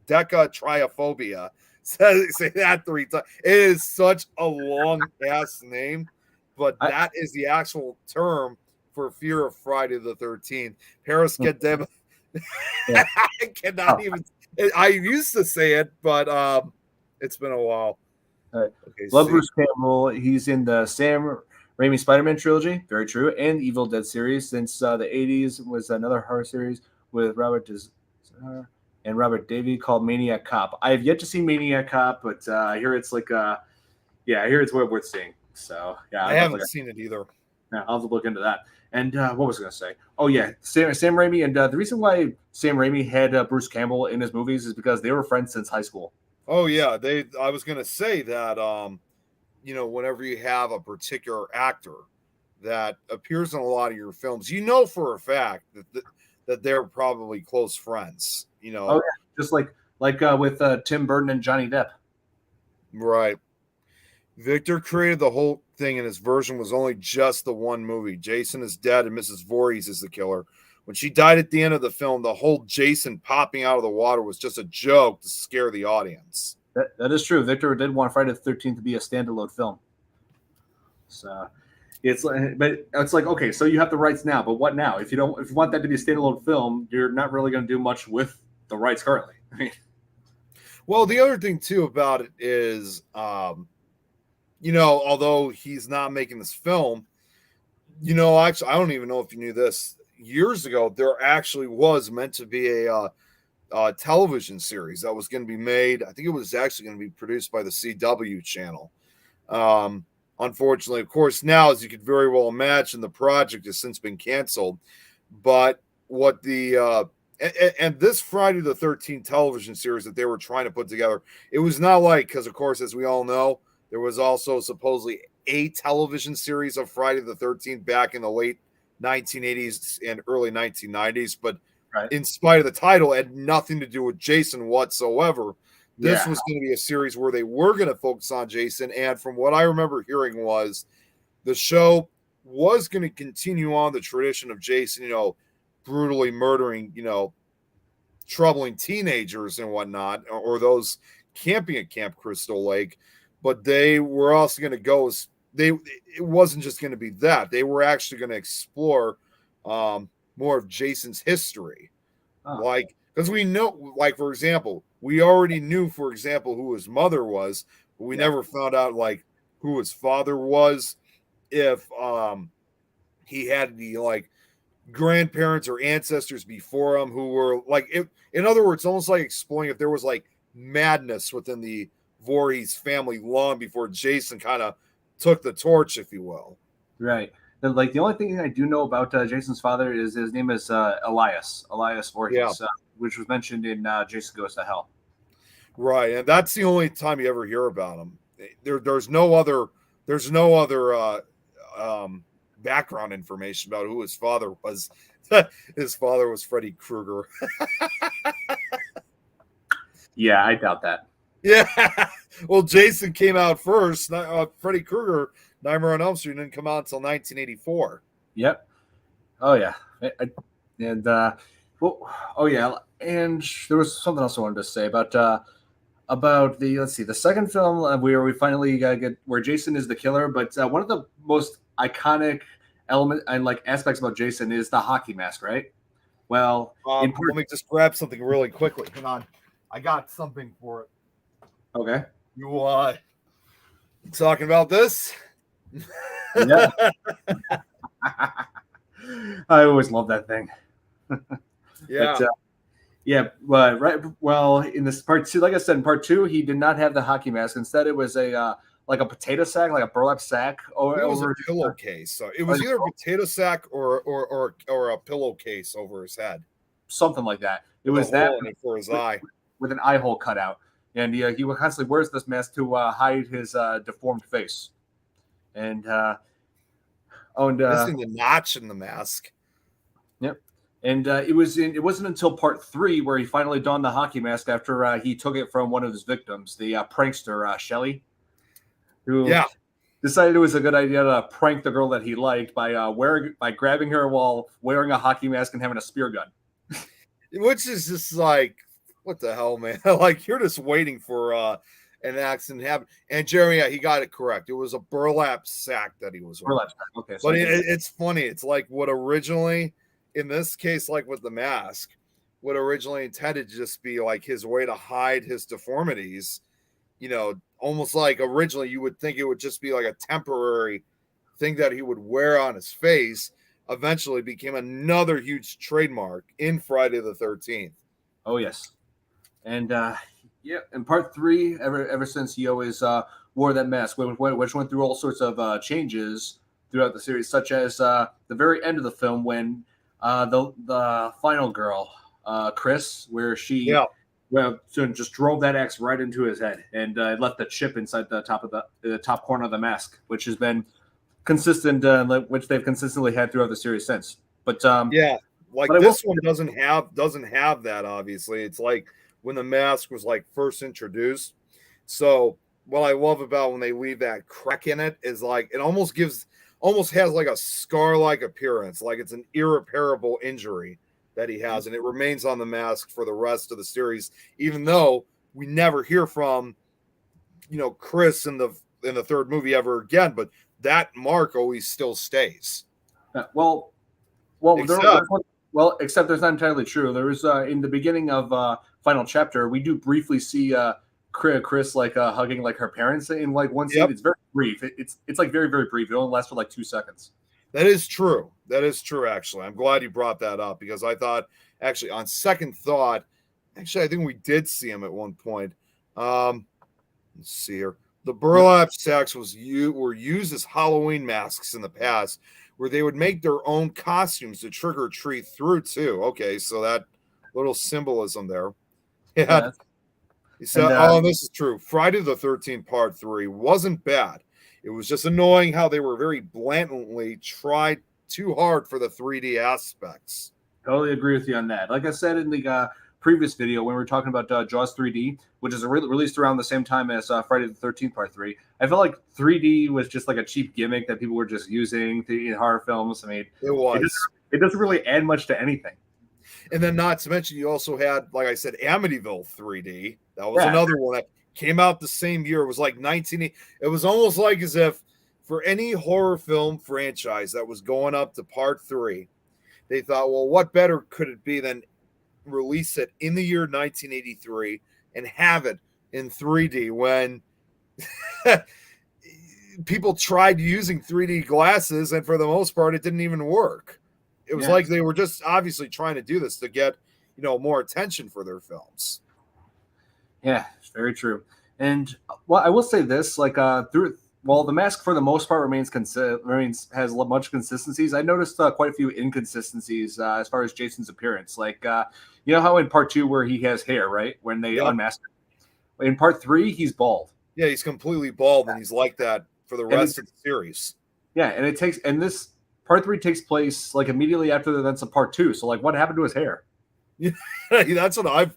Speaker 2: decatriophobia. Say that 3 times. It is such a long ass name, but that is the actual term for fear of Friday the 13th. Parascadiva. I cannot even. I used to say it, but it's been a while.
Speaker 1: Right. Okay, love Bruce Campbell. He's in the Sam Raimi Spider-Man trilogy, very true, and Evil Dead series since the 80s was another horror series with Robert and Robert Davi called Maniac Cop. I have yet to see Maniac Cop, but I hear it's like I hear it's worth seeing. So yeah,
Speaker 2: I haven't seen it either.
Speaker 1: Yeah, I'll have to look into that. And what was I going to say? Oh yeah, Sam Raimi, and the reason why Sam Raimi had Bruce Campbell in his movies is because they were friends since high school.
Speaker 2: Oh yeah, I was going to say that whenever you have a particular actor that appears in a lot of your films, for a fact that they're probably close friends.
Speaker 1: Oh yeah, just like with Tim Burton and Johnny Depp.
Speaker 2: Right. Victor created the whole thing, and his version was only just the one movie. Jason is dead, and Mrs. Voorhees is the killer. When she died at the end of the film, the whole Jason popping out of the water was just a joke to scare the audience.
Speaker 1: That is true. Victor did want Friday the 13th to be a standalone film. So it's like, okay, so you have the rights now, but what now? If you want that to be a standalone film, you're not really going to do much with the rights currently.
Speaker 2: Well, the other thing too about it is, although he's not making this film, actually, I don't even know if you knew this. Years ago, there actually was meant to be a television series that was going to be made. I think it was actually going to be produced by the CW channel. Unfortunately, of course, now, as you could very well imagine, the project has since been canceled. But what the and this Friday the 13th television series that they were trying to put together, it was not like, because of course, as we all know, there was also supposedly a television series of Friday the 13th back in the late 1980s and early 1990s, but
Speaker 1: Right.
Speaker 2: in spite of the title, it had nothing to do with Jason whatsoever. This
Speaker 1: Yeah.
Speaker 2: was going to be a series where they were going to focus on Jason, and from what I remember hearing was the show was going to continue on the tradition of Jason, brutally murdering, troubling teenagers and whatnot, or those camping at Camp Crystal Lake. But they were also going to go as it wasn't just going to be that. They were actually going to explore more of Jason's history. Like, because we know, like, for example, we already knew, for example, who his mother was, but we never found out, like, who his father was, if he had the, like, grandparents or ancestors before him who were, like, in other words, almost like exploring if there was, like, madness within the Voorhees family long before Jason kind of took the torch, if you will.
Speaker 1: Right. And, like, the only thing I do know about Jason's father is his name is Elias Voorhees, which was mentioned in Jason Goes to Hell.
Speaker 2: Right, and that's the only time you ever hear about him. There's no other background information about who his father was. His father was Freddy Krueger.
Speaker 1: Yeah, I doubt that.
Speaker 2: Yeah. Well, Jason came out first. Freddy Krueger, Nightmare on Elm Street, didn't come out until 1984.
Speaker 1: Yep. Oh, yeah. And there was something else I wanted to say about the second film where we finally get where Jason is the killer. But one of the most iconic element and like aspects about Jason is the hockey mask, right? Well,
Speaker 2: let me just grab something really quickly. Hang on, I got something for it.
Speaker 1: Okay.
Speaker 2: You talking about this?
Speaker 1: Yeah. I always love that thing.
Speaker 2: Yeah.
Speaker 1: But, right. Well, in this part two, like I said, in part two, he did not have the hockey mask. Instead, it was a like a potato sack, like a burlap sack, or
Speaker 2: it was a pillowcase. So it was either a potato sack or a pillowcase over his head,
Speaker 1: something like that. It was that
Speaker 2: for his eye
Speaker 1: with an eye hole cut out, and he constantly wears this mask to hide his deformed face, and
Speaker 2: missing the notch in the mask.
Speaker 1: Yep. And it wasn't until part 3 where he finally donned the hockey mask after he took it from one of his victims, the prankster Shelly, who decided it was a good idea to prank the girl that he liked by grabbing her while wearing a hockey mask and having a spear gun.
Speaker 2: Which is just like, what the hell, man? Like, you're just waiting for an accident to happen. And Jeremy, he got it correct. It was a burlap sack that he was wearing.
Speaker 1: Burlap sack. Okay. So
Speaker 2: but it's funny. It's like what originally, in this case, like with the mask, what originally intended to just be like his way to hide his deformities, almost like originally you would think it would just be like a temporary thing that he would wear on his face, eventually became another huge trademark in Friday the 13th.
Speaker 1: Oh, yes. And in part 3, ever since he always wore that mask, which went through all sorts of changes throughout the series, such as the very end of the film when the final girl, Chris, where she just drove that axe right into his head and left the chip inside the top corner of the mask, which has been consistent, which they've consistently had throughout the series since. But
Speaker 2: this one doesn't have that. Obviously, it's like when the mask was like first introduced. So what I love about when they leave that crack in it is like it almost has like a scar-like appearance, like it's an irreparable injury that he has, and it remains on the mask for the rest of the series, even though we never hear from Chris in the third movie ever again, but that mark always still stays.
Speaker 1: Except that's not entirely true. There was in the beginning of final chapter, we do briefly see Chris like hugging like her parents in like one scene. Yep. It's very brief. It's like very, very brief. It only lasts for like 2 seconds.
Speaker 2: That is true. Actually, I'm glad you brought that up because I thought actually on second thought, I think we did see him at one point. Let's see here. The burlap sacks were used as Halloween masks in the past, where they would make their own costumes to trick or treat through too. Okay, so that little symbolism there.
Speaker 1: Yeah.
Speaker 2: He said, "Oh, this is true. Friday the 13th Part 3 wasn't bad. It was just annoying how they were very blatantly tried too hard for the 3D aspects."
Speaker 1: Totally agree with you on that. Like I said in the previous video when we were talking about Jaws 3D, which is released around the same time as Friday the 13th Part 3, I felt like 3D was just like a cheap gimmick that people were just using in horror films. I mean, it doesn't really add much to anything.
Speaker 2: And then, not to mention, you also had, like I said, Amityville 3D. That was another one that came out the same year. It was like 1980. It was almost like as if for any horror film franchise that was going up to Part 3, they thought, well, what better could it be than release it in the year 1983 and have it in 3D when people tried using 3D glasses, and for the most part, it didn't even work. It was like they were just obviously trying to do this to get, more attention for their films.
Speaker 1: Yeah, it's very true. And well, I will say this, like the mask for the most part has much consistencies. I noticed quite a few inconsistencies as far as Jason's appearance. Like you know how in Part 2 where he has hair, right? When they unmask him. In Part 3, he's bald.
Speaker 2: Yeah, he's completely bald, and he's like that for the rest of the series.
Speaker 1: Yeah, and this Part 3 takes place like immediately after the events of Part 2. So like, what happened to his hair?
Speaker 2: Yeah, that's what I've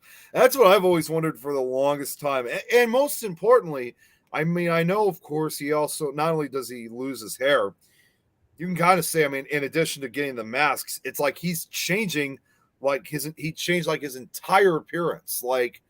Speaker 2: always wondered for the longest time. And most importantly, I mean, I know, of course, he also not only does he lose his hair, you can kind of say, I mean, in addition to getting the masks, it's like he's changing, he changed like his entire appearance. Like,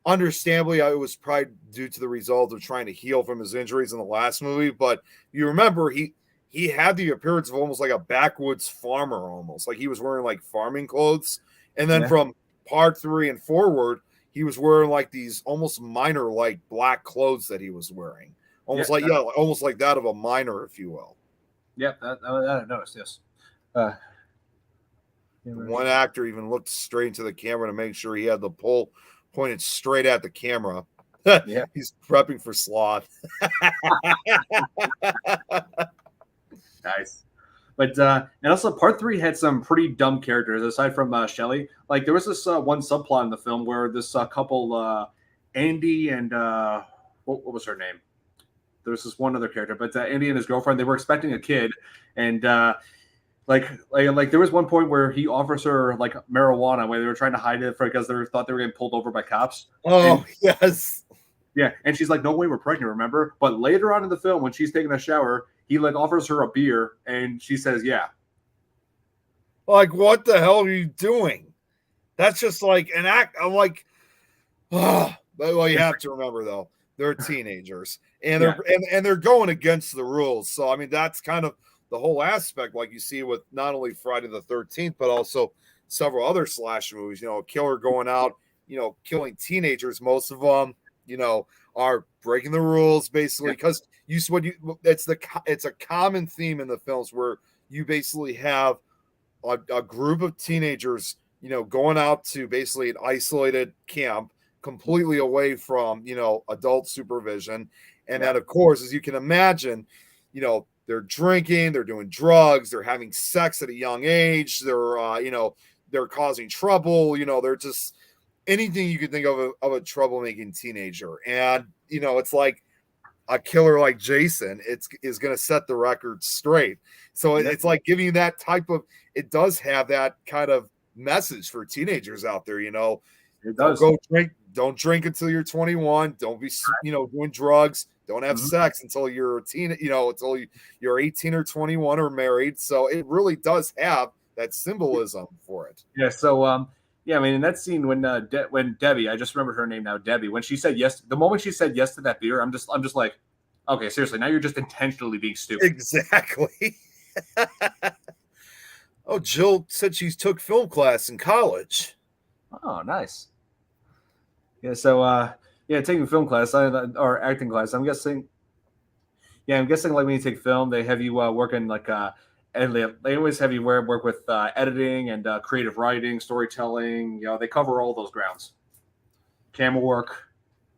Speaker 2: understandably, it was probably due to the result of trying to heal from his injuries in the last movie. But you remember he had the appearance of almost like a backwoods farmer, almost like he was wearing like farming clothes. And then from Part 3 and forward, he was wearing like these almost miner like black clothes that he was wearing, almost almost like that of a miner, if you will.
Speaker 1: Yep, that I noticed. Yes.
Speaker 2: One actor even looked straight into the camera to make sure he had the pole pointed straight at the camera. Yeah, he's prepping for sloth.
Speaker 1: Nice. But and also Part 3 had some pretty dumb characters aside from Shelley. Like there was this one subplot in the film where this couple, Andy and what was her name? There was this one other character, but Andy and his girlfriend, they were expecting a kid, and like there was one point where he offers her like marijuana where they were trying to hide it because they thought they were getting pulled over by cops.
Speaker 2: Oh, yes.
Speaker 1: Yeah, and she's like, "No way, we're pregnant, remember?" But later on in the film, when she's taking a shower, he like offers her a beer, and she says, "Yeah."
Speaker 2: Like, what the hell are you doing? That's just like an act. I'm like, oh. Well, you have to remember though, they're teenagers, and they're going against the rules. So I mean, that's kind of the whole aspect, like you see with not only Friday the 13th, but also several other slasher movies. A killer going out, killing teenagers. Most of them, are breaking the rules basically because it's a common theme in the films where you basically have a group of teenagers, going out to basically an isolated camp completely away from, adult supervision. And then, of course, as you can imagine, they're drinking, they're doing drugs, they're having sex at a young age, they're causing trouble, they're just anything you could think of a troublemaking teenager. And, it's like a killer like Jason, is going to set the record straight. So it's like giving you that type of, it does have that kind of message for teenagers out there, It does. Don't drink until you're 21. Don't be, doing drugs. Don't have sex until you're a teen, until you're 18 or 21 or married. So it really does have that symbolism for it.
Speaker 1: Yeah. So, I mean, in that scene when Debbie, I just remembered her name now, Debbie, when she said yes, the moment she said yes to that beer, I'm just like, okay, seriously, now you're just intentionally being stupid.
Speaker 2: Exactly. Oh, Jill said she took film class in college.
Speaker 1: Oh, nice. Yeah. So, taking film class or acting class, I'm guessing. Yeah, I'm guessing like when you take film, they have you work in like and they always have you work with editing and creative writing, storytelling. They cover all those grounds. Camera work.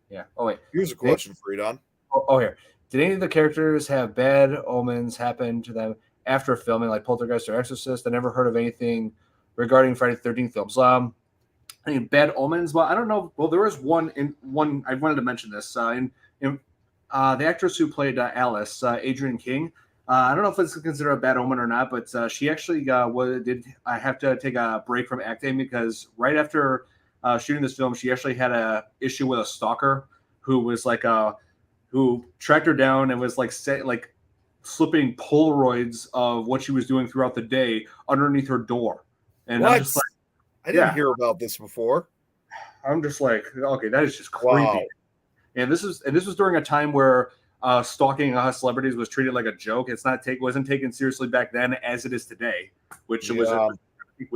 Speaker 1: Yeah. Oh wait.
Speaker 2: Here's a question for you, Don.
Speaker 1: Oh, here. Did any of the characters have bad omens happen to them after filming, like Poltergeist or Exorcist? I never heard of anything regarding Friday the 13th films. I mean, Bad Omens. Well, I don't know. Well, there was one. I wanted to mention this. In the actress who played Alice, Adrienne King. I don't know if it's considered a bad omen or not, but she actually did. I have to take a break from acting because right after shooting this film, she actually had a issue with a stalker who was who tracked her down and was slipping Polaroids of what she was doing throughout the day underneath her door. And
Speaker 2: what?
Speaker 1: I'm just like,
Speaker 2: I didn't hear about this before.
Speaker 1: I'm just like, okay, that is just creepy.
Speaker 2: Wow.
Speaker 1: And this was during a time where stalking celebrities was treated like a joke. Wasn't taken seriously back then as it is today, which was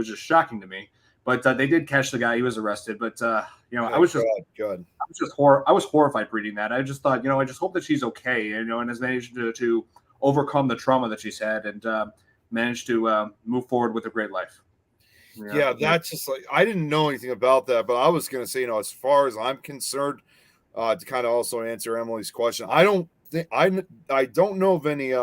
Speaker 1: just shocking to me. But they did catch the guy; he was arrested. But I was horrified reading that. I just thought, I just hope that she's okay, and has managed to overcome the trauma that she's had and managed to move forward with a great life.
Speaker 2: Yeah, that's just like, I didn't know anything about that, but I was going to say, as far as I'm concerned, to kind of also answer Emily's question, I don't know of any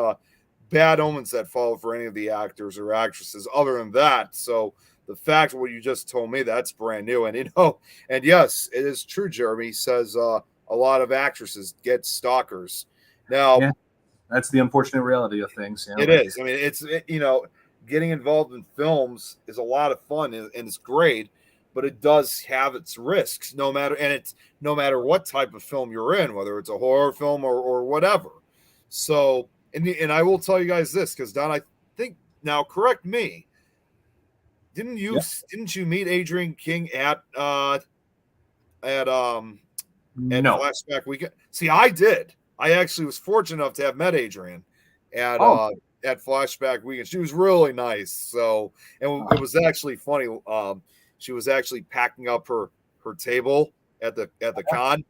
Speaker 2: bad omens that follow for any of the actors or actresses other than that. So the fact of what you just told me, that's brand new. And and yes, it is true. Jeremy says a lot of actresses get stalkers. Now,
Speaker 1: that's the unfortunate reality of things.
Speaker 2: It is. I mean, getting involved in films is a lot of fun and it's great, but it does have its risks no matter what type of film you're in, whether it's a horror film or whatever. So, and I will tell you guys this, because Don, I think, now correct me, didn't you meet Adrienne King at Flashback Weekend? See, I did. I actually was fortunate enough to have met Adrienne at Flashback Weekend. She was really nice. So, and it was actually funny. She was actually packing up her table at the con,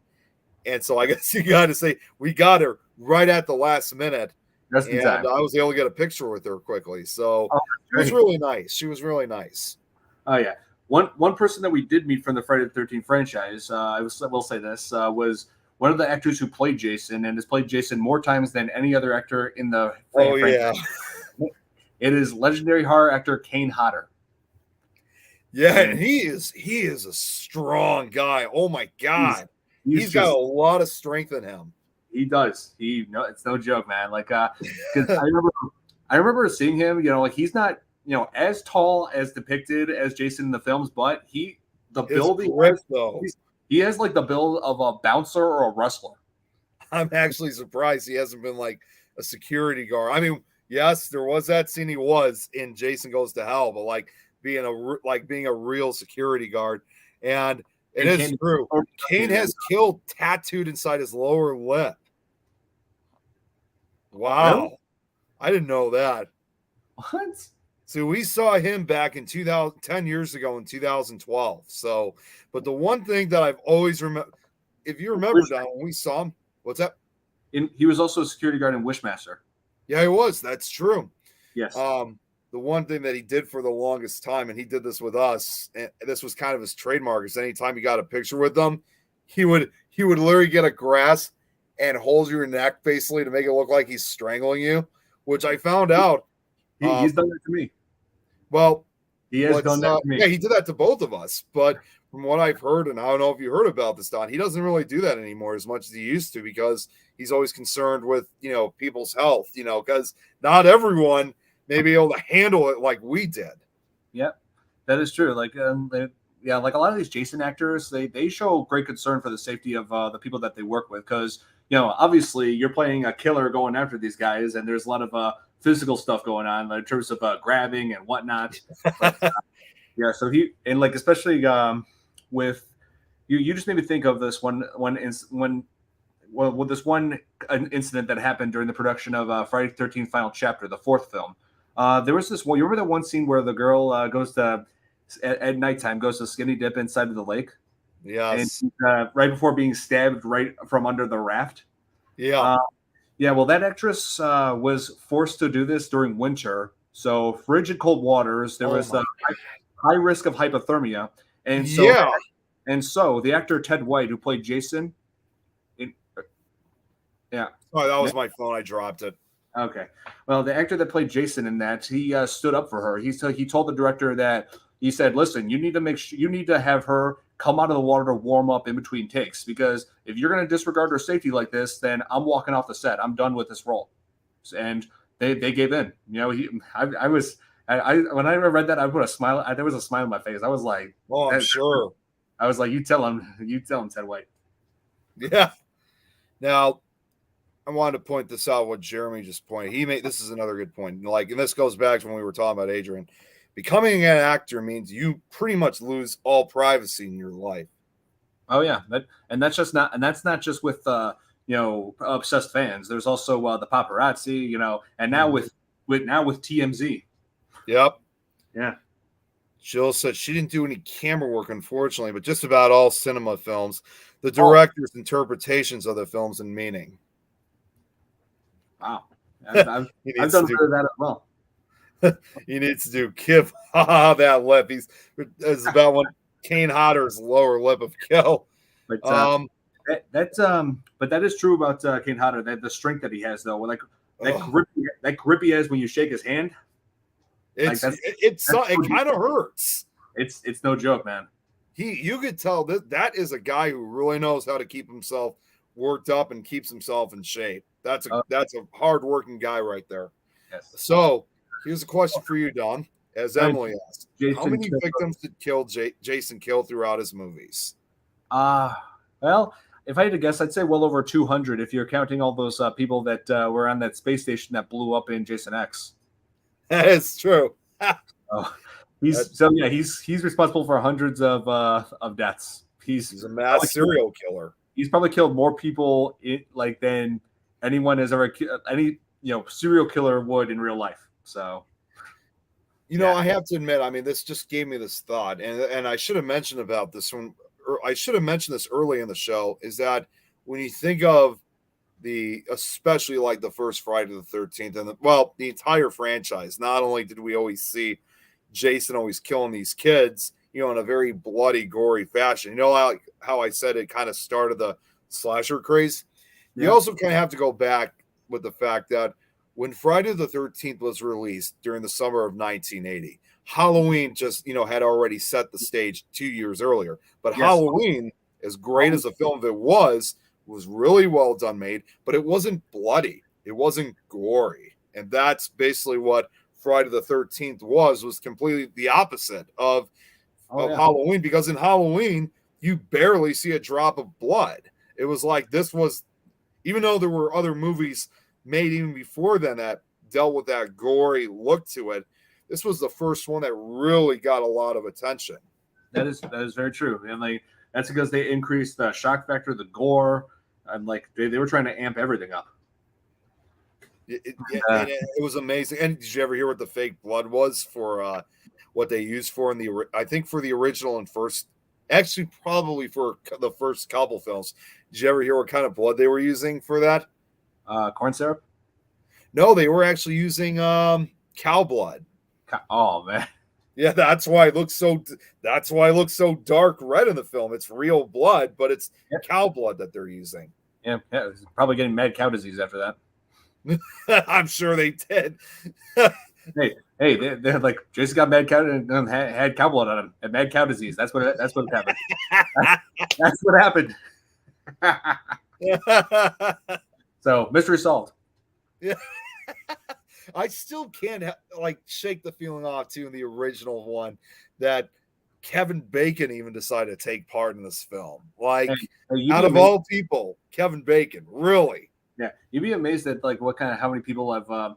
Speaker 2: and so I guess you got to say we got her right at the last minute, and I was able to get a picture with her quickly. So she was really nice. She was really nice.
Speaker 1: Oh yeah, one person that we did meet from the Friday the 13th franchise. I will say this was one of the actors who played Jason and has played Jason more times than any other actor in the franchise. Yeah. It is legendary horror actor Kane Hodder.
Speaker 2: Yeah, and he is a strong guy. Oh my God. He's got a lot of strength in him.
Speaker 1: He does. It's no joke, man. Like because I remember seeing him, he's not, as tall as depicted as Jason in the films, but he has like the build of a bouncer or a wrestler.
Speaker 2: I'm actually surprised he hasn't been like a security guard. I mean, yes, there was that scene he was in Jason Goes to Hell, but like being a real security guard. And it is true. Kane has killed tattooed inside his lower lip. Wow. Really? I didn't know that.
Speaker 1: What?
Speaker 2: So we saw him back in 10 years ago in 2012. So, but the one thing that I've always remember, if you remember, Don, when we saw him, what's that?
Speaker 1: He was also a security guard in Wishmaster.
Speaker 2: Yeah, he was. That's true.
Speaker 1: Yes.
Speaker 2: The one thing that he did for the longest time, and he did this with us, and this was kind of his trademark, is anytime you got a picture with them, he would literally get a grass and hold your neck basically to make it look like he's strangling you, which I found out.
Speaker 1: He's done that to me.
Speaker 2: Well,
Speaker 1: he has done that to me.
Speaker 2: Yeah, he did that to both of us. But from what I've heard, and I don't know if you heard about this, Don, he doesn't really do that anymore as much as he used to, because he's always concerned with, people's health, because not everyone may be able to handle it like we did.
Speaker 1: Yep, that is true. Like, like a lot of these Jason actors, they show great concern for the safety of the people that they work with, because obviously you're playing a killer going after these guys, and there's a lot of physical stuff going on in terms of grabbing and whatnot. But, so especially with you just made me think of this this one incident that happened during the production of Friday the 13th Final Chapter, the fourth film. There was this one. You remember that one scene where the girl goes to at nighttime goes to skinny dip inside of the lake?
Speaker 2: Yes.
Speaker 1: And right before being stabbed right from under the raft.
Speaker 2: Yeah.
Speaker 1: Well, that actress was forced to do this during winter, so frigid cold waters. There was high risk of hypothermia, and so the actor Ted White, who played Jason.
Speaker 2: Oh, that was my phone. I dropped it.
Speaker 1: Okay. Well, the actor that played Jason in that, he stood up for her. He told the director that, he said, "Listen, you need to you need to have her come out of the water to warm up in between takes, because if you're going to disregard her safety like this, then I'm walking off the set. I'm done with this role." And they gave in. I was when I read that, I put a smile. There was a smile on my face. I was like,
Speaker 2: "Oh, I'm sure."
Speaker 1: I was like, "You tell him, Ted White."
Speaker 2: Yeah. Now, I wanted to point this out. What Jeremy just pointed. This is another good point. And this goes back to when we were talking about Adrian. Becoming an actor means you pretty much lose all privacy in your life.
Speaker 1: Oh yeah, that's not just with obsessed fans. There's also the paparazzi, and now with TMZ.
Speaker 2: Yep.
Speaker 1: Yeah.
Speaker 2: Jill said she didn't do any camera work, unfortunately, but just about all cinema films, the director's interpretations of the films and meaning.
Speaker 1: Wow. I've done that as well.
Speaker 2: He needs to do Kiv. That lip. It's about one Kane Hodder's lower lip of Kill.
Speaker 1: But that is true about Kane Hodder. That the strength that he has, though, that grip he has when you shake his hand.
Speaker 2: It kind of hurts.
Speaker 1: It's no joke, man.
Speaker 2: You could tell that is a guy who really knows how to keep himself worked up and keeps himself in shape. That's a hard-working guy right there.
Speaker 1: Yes.
Speaker 2: So here's a question for you, Don. As Emily asked, how many victims did Jason kill throughout his movies?
Speaker 1: Well, if I had to guess, I'd say well over 200 if you're counting all those people that were on that space station that blew up in Jason X.
Speaker 2: That is true.
Speaker 1: He's responsible for hundreds of deaths. He's
Speaker 2: a mass serial killer.
Speaker 1: He's probably killed more people than anyone has ever serial killer would in real life. So,
Speaker 2: I have to admit, this just gave me this thought, and I should have mentioned about this one. I should have mentioned this early in the show. Is that when you think of especially like the first Friday the 13th and the entire franchise, not only did we always see Jason always killing these kids, in a very bloody, gory fashion. How I said it kind of started the slasher craze. Yeah. You also kind of have to go back with the fact that when Friday the 13th was released during the summer of 1980, Halloween just, had already set the stage 2 years earlier. But yes. Halloween, as great as a film it was really well done made, but it wasn't bloody. It wasn't gory. And that's basically what Friday the 13th was completely the opposite of Halloween, because in Halloween, you barely see a drop of blood. It was like even though there were other movies made even before then that dealt with that gory look to it, this was the first one that really got a lot of attention.
Speaker 1: That is very true. And that's because they increased the shock factor, the gore, and they were trying to amp everything up.
Speaker 2: It was amazing. And did you ever hear what the fake blood was for what they used for I think for the original and first, actually probably for the first couple films. Did you ever hear what kind of blood they were using for that?
Speaker 1: Corn syrup?
Speaker 2: No, they were actually using cow blood.
Speaker 1: Oh man.
Speaker 2: Yeah, that's why it looks so dark red in the film. It's real blood, but it's cow blood that they're using.
Speaker 1: Yeah, it's probably getting mad cow disease after that.
Speaker 2: I'm sure they did.
Speaker 1: Hey, they're like, Jason got mad cow and had cow blood on him and mad cow disease. That's what happened. That's what happened. So mystery solved.
Speaker 2: Yeah. I still can't shake the feeling off too in the original one that Kevin Bacon even decided to take part in this film. Out of all people, Kevin Bacon, really.
Speaker 1: Yeah, you'd be amazed at how many people have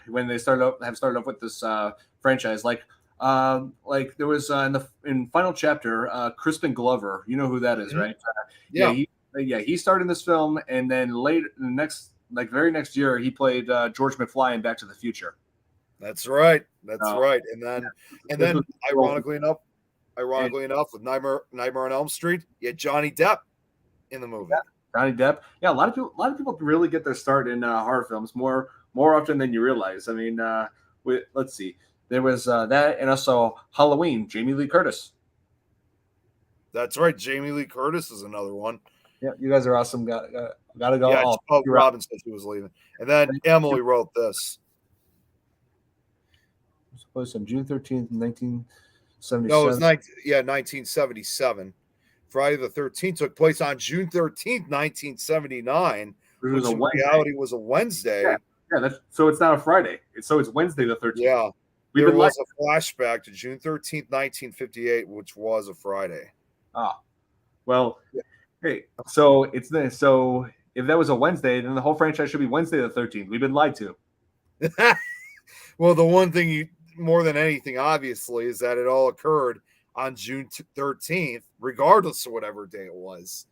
Speaker 1: when they have started off with this franchise. There was in Final Chapter, Crispin Glover. You know who that is, right?
Speaker 2: Yeah.
Speaker 1: He starred in this film, and then later, very next year, he played George McFly in Back to the Future.
Speaker 2: That's right. Right. And then, ironically enough, with Nightmare on Elm Street, you had Johnny Depp in the movie.
Speaker 1: Yeah, Johnny Depp. Yeah, a lot of people really get their start in horror films more often than you realize. Let's see, there was that, and also Halloween. Jamie Lee Curtis.
Speaker 2: That's right. Jamie Lee Curtis is another one.
Speaker 1: Yeah, you guys are awesome. Gotta go.
Speaker 2: Yeah, Robin said she was leaving, and then Emily wrote this.
Speaker 1: Supposed on June 13th,
Speaker 2: No, it was 1977. Friday the 13th took place on June 13th, 1979, which in reality was a Wednesday.
Speaker 1: Yeah, so it's not a Friday. It's Wednesday the 13th.
Speaker 2: Yeah. There was a flashback to June 13th, 1958, which was a Friday.
Speaker 1: Ah. Well, hey, so if that was a Wednesday, then the whole franchise should be Wednesday the 13th. We've been lied to.
Speaker 2: Well, the one thing more than anything, obviously, is that it all occurred on June 13th, regardless of whatever day it was.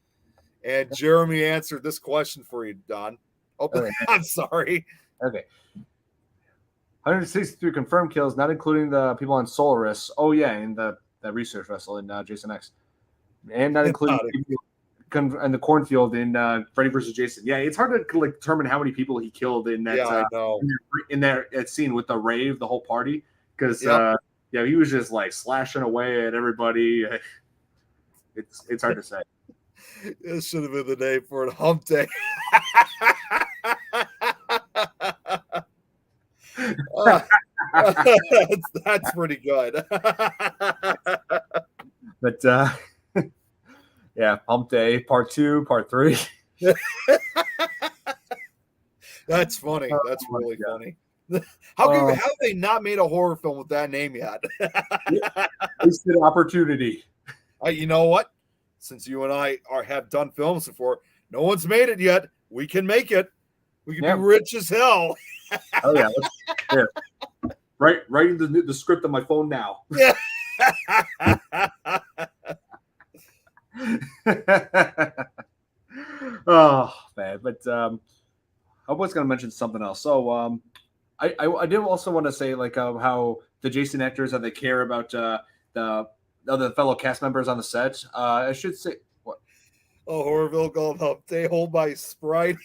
Speaker 2: And Jeremy answered this question for you, Don. Oh, okay. I'm sorry.
Speaker 1: Okay. 163 confirmed kills, not including the people on Solaris. Oh, yeah, and the research vessel in Jason X. And not including people in the cornfield in Freddy vs. Jason. Yeah, it's hard to determine how many people he killed in that in that scene with the rave, the whole party. Because he was just slashing away at everybody. It's hard to say.
Speaker 2: This should have been the name for it, Hump Day. That's pretty good.
Speaker 1: But yeah, Hump Day, part 2, part 3.
Speaker 2: That's funny. That's really funny. How have they not made a horror film with that name yet?
Speaker 1: Wasted opportunity.
Speaker 2: You know what? Since you and I have done films before, no one's made it yet. We can make it. We can be rich as hell.
Speaker 1: Oh yeah. Writing the script on my phone now.
Speaker 2: Yeah.
Speaker 1: Oh man, but I was going to mention something else. So I did also want to say how the Jason actors, how they care about the other fellow cast members on the set. I should say what?
Speaker 2: Oh, Horrorville Gold Hump Day, hold my Sprite.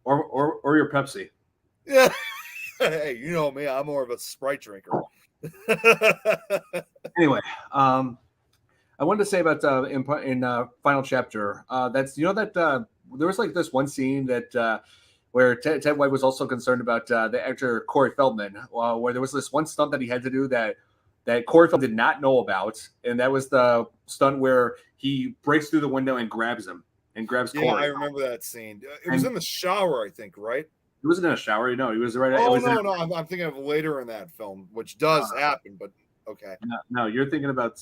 Speaker 1: or your Pepsi.
Speaker 2: Yeah. Hey, you know me, I'm more of a Sprite drinker.
Speaker 1: Anyway, I wanted to say about in final chapter. That's that there was this one scene that where Ted White was also concerned about the actor Corey Feldman, where there was this one stunt that he had to do that Corey Feldman did not know about, and that was the stunt where he breaks through the window and grabs him and grabs Corey.
Speaker 2: Yeah, I remember that scene. It was in the shower, I think, right?
Speaker 1: He wasn't in a shower. No, he was right.
Speaker 2: Oh, no. I'm thinking of later in that film, which does happen, but okay.
Speaker 1: No, you're thinking about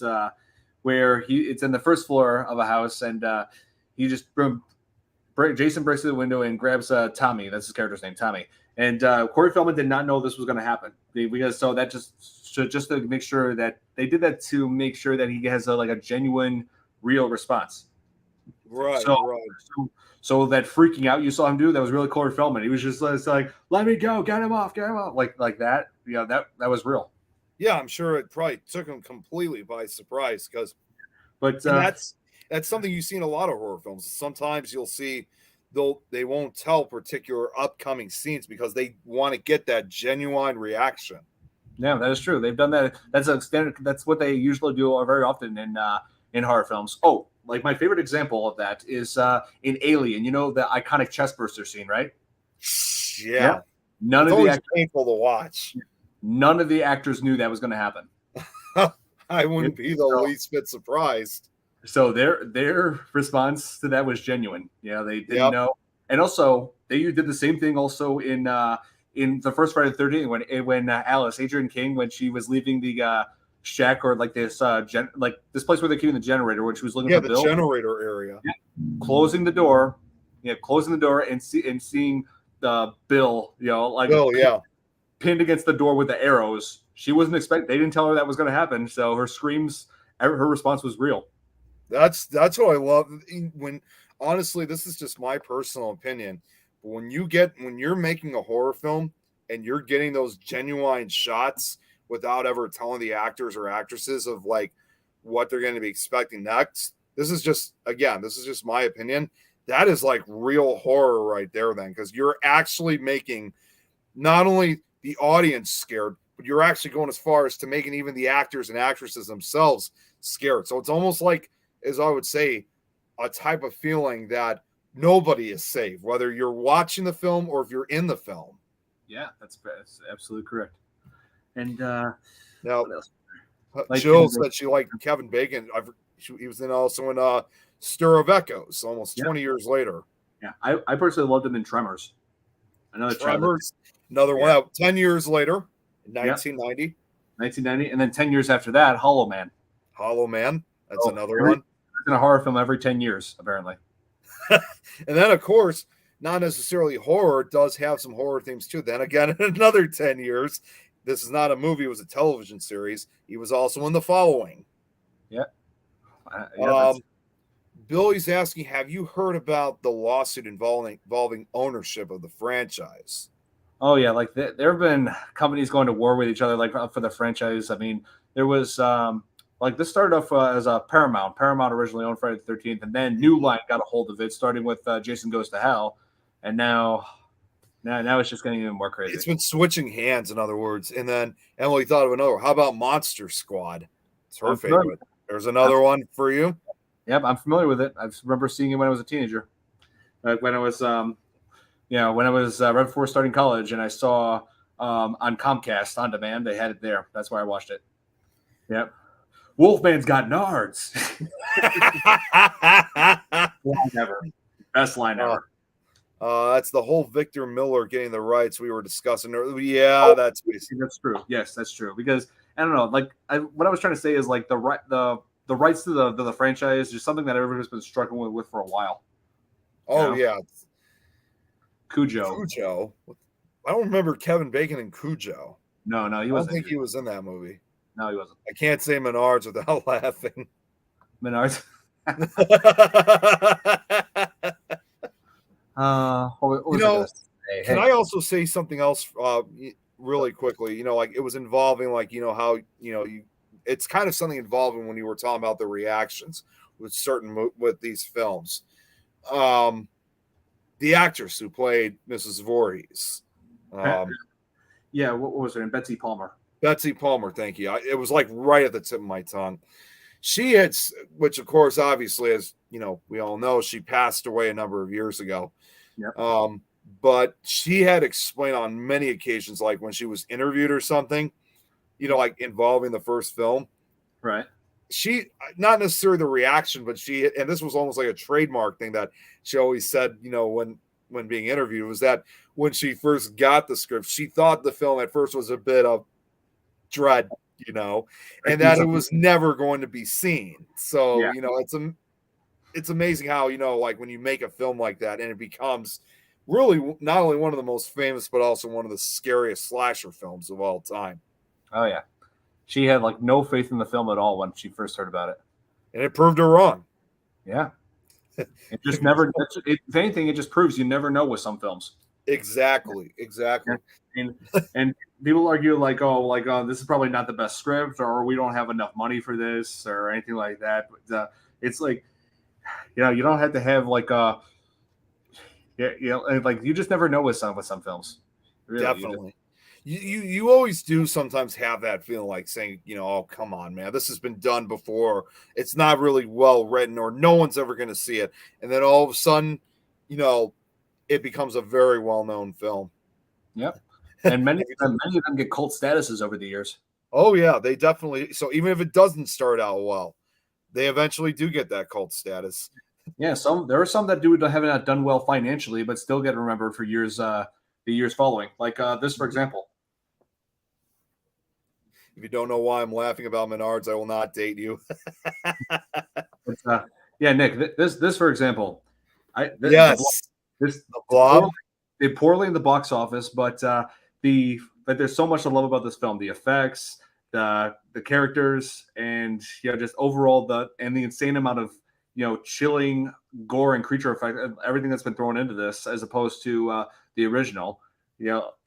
Speaker 1: where it's in the first floor of a house, and he just Jason breaks through the window and grabs Tommy. That's his character's name, Tommy. And Corey Feldman did not know this was going to happen because that just to make sure that they did that to make sure that he has a genuine, real response.
Speaker 2: Right.
Speaker 1: So that freaking out you saw him do, that was really Corey Feldman. He was just like, "Let me go, get him off," like that. Yeah, that was real.
Speaker 2: Yeah, I'm sure it probably took him completely by surprise
Speaker 1: but
Speaker 2: that's something you see in a lot of horror films. Sometimes you'll see they won't tell particular upcoming scenes because they want to get that genuine reaction.
Speaker 1: Yeah, that is true. They've done that. That's a standard. That's what they usually do very often in horror films. Oh, my favorite example of that is in Alien. You know the iconic chestburster scene, right?
Speaker 2: Yeah.
Speaker 1: None
Speaker 2: it's
Speaker 1: of the
Speaker 2: painful to watch.
Speaker 1: None of the actors knew that was going to happen.
Speaker 2: I wouldn't be the least bit surprised.
Speaker 1: So their response to that was genuine. Yeah, they didn't know. And also, they did the same thing also in the first Friday the 13th when Alice, Adrienne King, when she was leaving the shack or this place where they're keeping the generator when she was looking for Bill.
Speaker 2: The generator area.
Speaker 1: Yeah. Closing the door and seeing the Bill,
Speaker 2: Bill,
Speaker 1: pinned against the door with the arrows. She wasn't expecting. They didn't tell her that was going to happen. So her screams, her response was real.
Speaker 2: That's what I love. When honestly, this is just my personal opinion. But when you're making a horror film and you're getting those genuine shots without ever telling the actors or actresses of what they're going to be expecting next, this is just my opinion. That is real horror right there, then, because you're actually making not only the audience scared, but you're actually going as far as to making even the actors and actresses themselves scared. So it's almost as I would say, a type of feeling that nobody is safe, whether you're watching the film or if you're in the film.
Speaker 1: Yeah, that's absolutely correct. And
Speaker 2: Now,
Speaker 1: what else?
Speaker 2: Jill said she liked Kevin Bacon. He was also in Stir of Echoes almost 20 years later.
Speaker 1: Yeah, I personally loved him in Tremors. Another
Speaker 2: Tremors, another one out 10 years later in 1990.
Speaker 1: 1990, and then 10 years after that, Hollow Man.
Speaker 2: Hollow Man, that's another one.
Speaker 1: In a horror film every 10 years, apparently.
Speaker 2: And then, of course, not necessarily horror, it does have some horror themes too. Then again, in another 10 years, this is not a movie, it was a television series. He was also in The Following.
Speaker 1: Yeah.
Speaker 2: Billy's asking, have you heard about the lawsuit involving ownership of the franchise?
Speaker 1: Oh, yeah. Like, there have been companies going to war with each other, like, for the franchise. I mean, there was, like, this started off as a Paramount. Paramount originally owned Friday the 13th, and then New Line got a hold of it, starting with Jason Goes to Hell. And now it's just getting even more crazy.
Speaker 2: It's been switching hands, in other words. And then Emily thought of another. How about Monster Squad? It's her favorite. There's another one for you.
Speaker 1: Yep, I'm familiar with it. I remember seeing it when I was a teenager. Like when I was, right before starting college, and I saw on Comcast On Demand, they had it there. That's why I watched it. Yep. Wolfman's got nards. Line ever. Best line ever.
Speaker 2: That's the whole Victor Miller getting the rights we were discussing. Yeah, that's
Speaker 1: true. Yes, that's true. Because I don't know, like what I was trying to say is like the rights to the franchise is something that everybody's been struggling with for a while.
Speaker 2: Oh yeah,
Speaker 1: Cujo.
Speaker 2: I don't remember Kevin Bacon in Cujo.
Speaker 1: No, he wasn't.
Speaker 2: I don't think he was in that movie.
Speaker 1: No, he wasn't.
Speaker 2: I can't say Menards without laughing.
Speaker 1: Menards.
Speaker 2: Can I also say something else really quickly? Like it was involving how it's kind of something involving when you were talking about the reactions with these films. The actress who played Mrs. Voorhees.
Speaker 1: Yeah, what was her name? Betsy Palmer.
Speaker 2: Betsy Palmer, thank you. It was like right at the tip of my tongue. She had, which of course, obviously, as we all know, she passed away a number of years ago.
Speaker 1: Yep.
Speaker 2: But she had explained on many occasions, like when she was interviewed or something, like involving the first film.
Speaker 1: Right.
Speaker 2: She, not necessarily the reaction, but and this was almost like a trademark thing that she always said, when being interviewed, was that when she first got the script, she thought the film at first was a bit of dread, and that it was never going to be seen. So, it's amazing how, like when you make a film like that and it becomes really not only one of the most famous, but also one of the scariest slasher films of all time.
Speaker 1: Oh, yeah. She had like no faith in the film at all when she first heard about it.
Speaker 2: And it proved her wrong.
Speaker 1: Yeah. It just never, if anything, it just proves you never know with some films.
Speaker 2: Exactly.
Speaker 1: And people argue this is probably not the best script, or we don't have enough money for this or anything like that. But it's like, you don't have to have like you just never know with some films.
Speaker 2: Really, definitely. You always do sometimes have that feeling like saying, oh, come on, man, this has been done before. It's not really well written, or no one's ever going to see it. And then all of a sudden, it becomes a very well-known film.
Speaker 1: Yep. And many of them get cult statuses over the years.
Speaker 2: Oh, yeah, they definitely. So even if it doesn't start out well, they eventually do get that cult status.
Speaker 1: Yeah, there are some that have not done well financially, but still get remembered for years. The years following, like this, for example.
Speaker 2: If you don't know why I'm laughing about Menards, I will not date you.
Speaker 1: Yeah, Nick. This for example.
Speaker 2: The Blob
Speaker 1: did poorly in the box office, but there's so much to love about this film: the effects, the characters, and just overall the insane amount of chilling gore and creature effect, everything that's been thrown into this, as opposed to the original.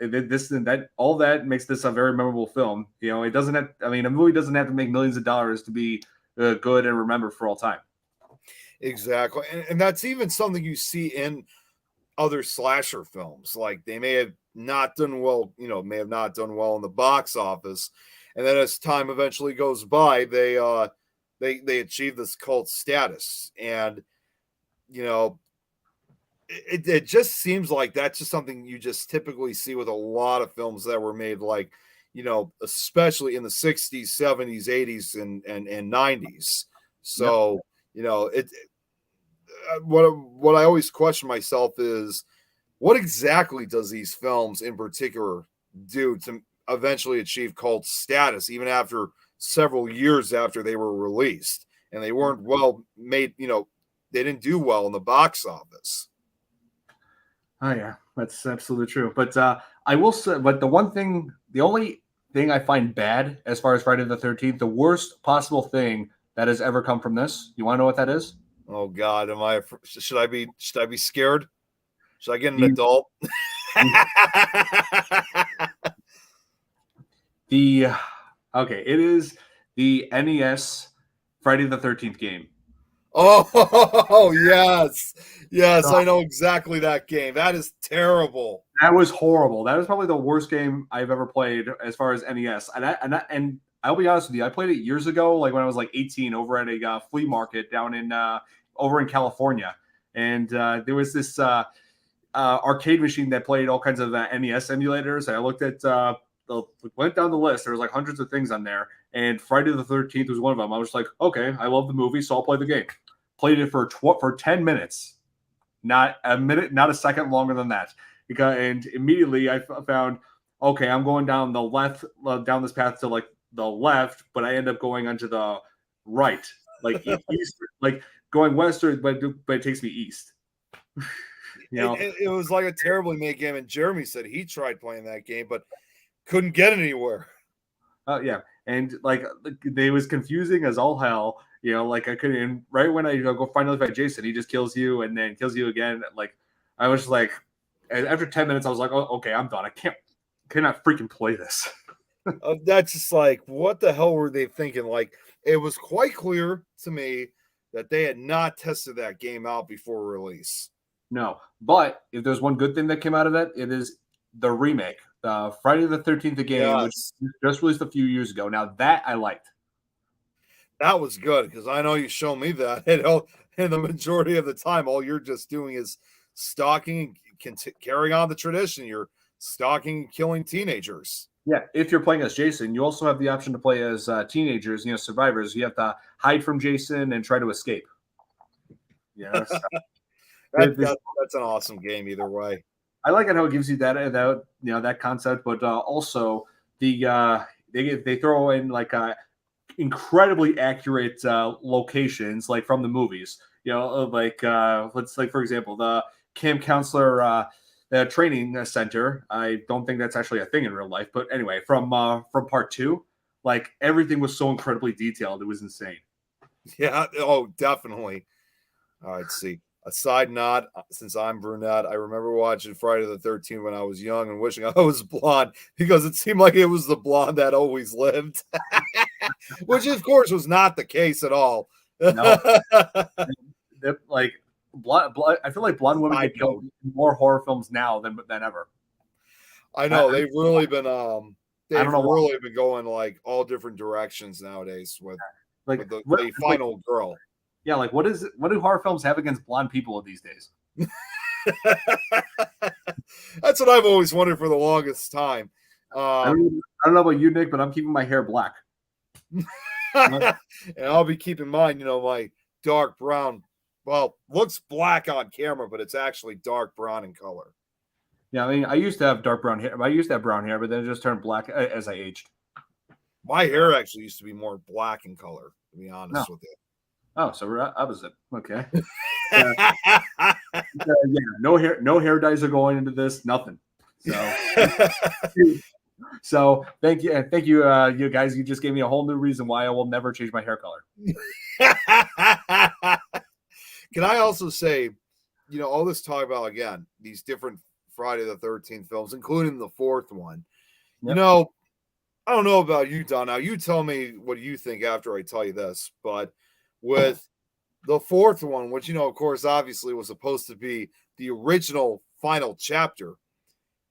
Speaker 1: This and that, all that makes this a very memorable film. It doesn't have. I mean, a movie doesn't have to make millions of dollars to be good and remembered for all time.
Speaker 2: Exactly, and that's even something you see in other slasher films. Like they may have not done well, may have not done well in the box office, and then as time eventually goes by, they achieve this cult status, and it just seems like that's just something you just typically see with a lot of films that were made like especially in the 60s, 70s, 80s, and 90s. So, what I always question myself is, what exactly does these films in particular do to eventually achieve cult status, even after several years after they were released? And they weren't well made, they didn't do well in the box office.
Speaker 1: Oh yeah, that's absolutely true. But I will say, but the only thing I find bad as far as Friday the 13th, the worst possible thing that has ever come from this. You want to know what that is?
Speaker 2: Oh God, should I be scared? Should I get an adult?
Speaker 1: It is the NES Friday the 13th game.
Speaker 2: Oh yes, I know exactly that game. That is terrible.
Speaker 1: That was horrible. That was probably the worst game I've ever played as far as NES. And I'll be honest with you, I played it years ago, like when I was like 18, over at a flea market down in over in California. And there was this arcade machine that played all kinds of NES emulators. And I looked at went down the list. There was like hundreds of things on there, and Friday the 13th was one of them. I was like, okay, I love the movie, so I'll play the game. Played it for 10 minutes, not a minute, not a second longer than that. And immediately I found, okay, I'm going down the left, down this path to like the left, but I end up going onto the right, like east, like going western, but it takes me east.
Speaker 2: It was like a terribly made game, and Jeremy said he tried playing that game, but couldn't get anywhere.
Speaker 1: Yeah, and like they was confusing as all hell. Like I couldn't. Right when I go finally fight Jason, he just kills you and then kills you again. Like I was like, after 10 minutes, I was like, oh, okay, I'm done. I cannot freaking play this.
Speaker 2: That's just like, what the hell were they thinking? Like, it was quite clear to me that they had not tested that game out before release.
Speaker 1: No, but if there's one good thing that came out of it, it is the remake, Friday the 13th game, which just released a few years ago. Now that I liked.
Speaker 2: That was good, because I know you show me that, and the majority of the time, all you're just doing is stalking and carrying on the tradition. You're stalking and killing teenagers.
Speaker 1: Yeah, if you're playing as Jason, you also have the option to play as teenagers, survivors. You have to hide from Jason and try to escape. Yeah, so.
Speaker 2: That's an awesome game either way.
Speaker 1: I like it how it gives you that concept, but also they throw in like incredibly accurate locations, like from the movies. Let's like, for example, the camp counselor the training center. I don't think that's actually a thing in real life, but anyway, from part 2, like everything was so incredibly detailed, it was insane.
Speaker 2: Yeah, oh, definitely. All right, let's see. A side note, since I'm brunette, I remember watching Friday the 13th when I was young and wishing I was blonde, because it seemed like it was the blonde that always lived, which of course was not the case at all.
Speaker 1: No. Like blood, I feel like blonde women get killed in more horror films now than ever.
Speaker 2: I know they've really been really been going like all different directions nowadays with the final girl.
Speaker 1: Yeah, like what do horror films have against blonde people these days?
Speaker 2: That's what I've always wondered for the longest time.
Speaker 1: I don't know about you, Nick, but I'm keeping my hair black.
Speaker 2: And I'll be keeping mine, my dark brown. Well, looks black on camera, but it's actually dark brown in color.
Speaker 1: Yeah, I mean, I used to have dark brown hair. I used to have brown hair, but then it just turned black as I aged.
Speaker 2: My hair actually used to be more black in color, to be honest with you.
Speaker 1: Oh, so we're opposite. Okay. No hair dyes are going into this. Nothing. So thank you, you guys. You just gave me a whole new reason why I will never change my hair color.
Speaker 2: Can I also say, all this talk about, again, these different Friday the 13th films, including the 4th one. Yep. I don't know about you, Don. Now you tell me what you think after I tell you this, but with the 4th one, which, of course, obviously was supposed to be the original final chapter.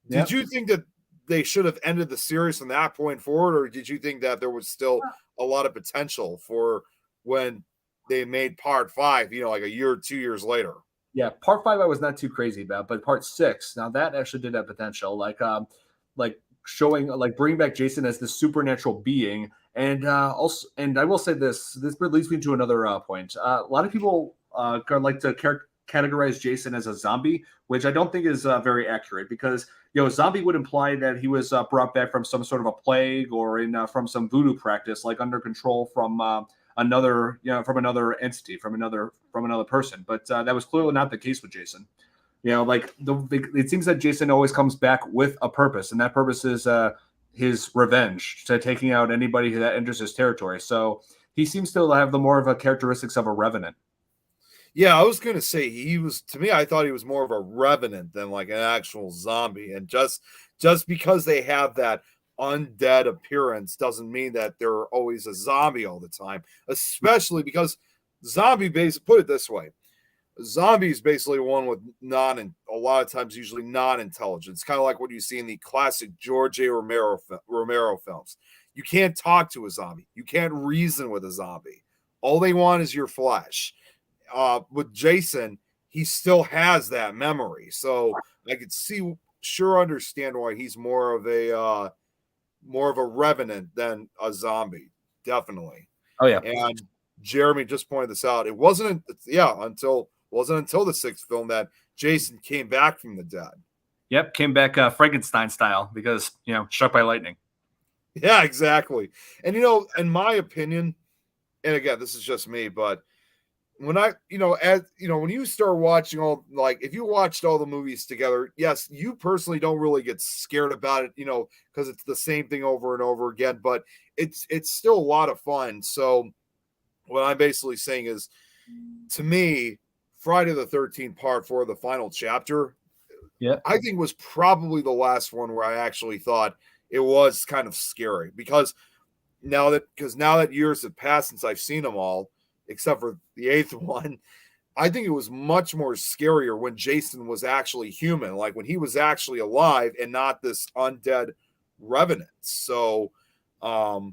Speaker 2: Yep. Did you think that they should have ended the series from that point forward, or did you think that there was still a lot of potential for when they made part 5, like a year or 2 years later?
Speaker 1: Yeah, part 5 I was not too crazy about, but part 6, now that actually did have potential. Like showing like bringing back Jason as this supernatural being. And also, and I will say this leads me to another point. A lot of people like to categorize Jason as a zombie, which I don't think is very accurate, because zombie would imply that he was brought back from some sort of a plague or from some voodoo practice, like under control from another entity, from another person. But that was clearly not the case with Jason. Like it seems that Jason always comes back with a purpose, and that purpose is his revenge, to taking out anybody that enters his territory. So he seems to have the more of a characteristics of a revenant.
Speaker 2: Yeah, I was going to say to me, I thought he was more of a revenant than like an actual zombie. And just because they have that undead appearance doesn't mean that they're always a zombie all the time, especially because put it this way, zombie is basically one with a lot of times usually non-intelligence, kind of like what you see in the classic George A. Romero films. You can't talk to a zombie. You can't reason with a zombie. All they want is your flesh. With Jason, he still has that memory, so I could understand why he's more of a revenant than a zombie, definitely.
Speaker 1: Oh yeah,
Speaker 2: and Jeremy just pointed this out. It wasn't until the sixth film that Jason came back from the dead.
Speaker 1: Yep, came back Frankenstein style, because struck by lightning.
Speaker 2: Yeah, exactly. And in my opinion, and again, this is just me, but when when you start watching if you watched all the movies together, yes, you personally don't really get scared about it, because it's the same thing over and over again, but it's still a lot of fun. So what I'm basically saying is, to me, Friday the 13th Part 4, the final chapter, I think was probably the last one where I actually thought it was kind of scary, because now that years have passed since I've seen them all, except for the eighth one, I think it was much more scarier when Jason was actually human, like when he was actually alive and not this undead revenant. So, to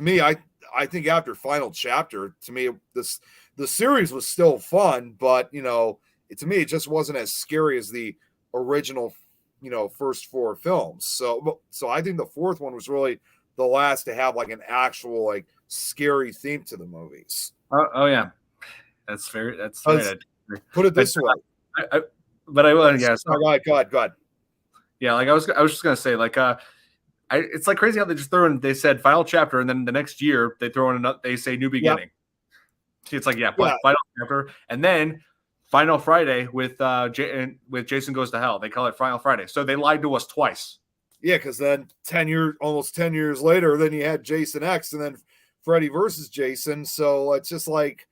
Speaker 2: me, I think after final chapter, to me, the series was still fun, but to me, it just wasn't as scary as the original, first four films. So I think the fourth one was really the last to have like an actual like scary theme to the movies.
Speaker 1: Oh yeah, that's fair. That's right.
Speaker 2: Put it this way.
Speaker 1: But I will. Yeah.
Speaker 2: Go ahead.
Speaker 1: Yeah, like I was just gonna say, like, it's like crazy how they just they said final chapter, and then the next year they throw in another. They say new beginning. Yep. It's like final chapter, and then Final Friday with Jason Goes to Hell. They call it Final Friday, so they lied to us twice.
Speaker 2: Yeah, because then almost 10 years later, then you had Jason X, and then Freddy versus Jason. So it's like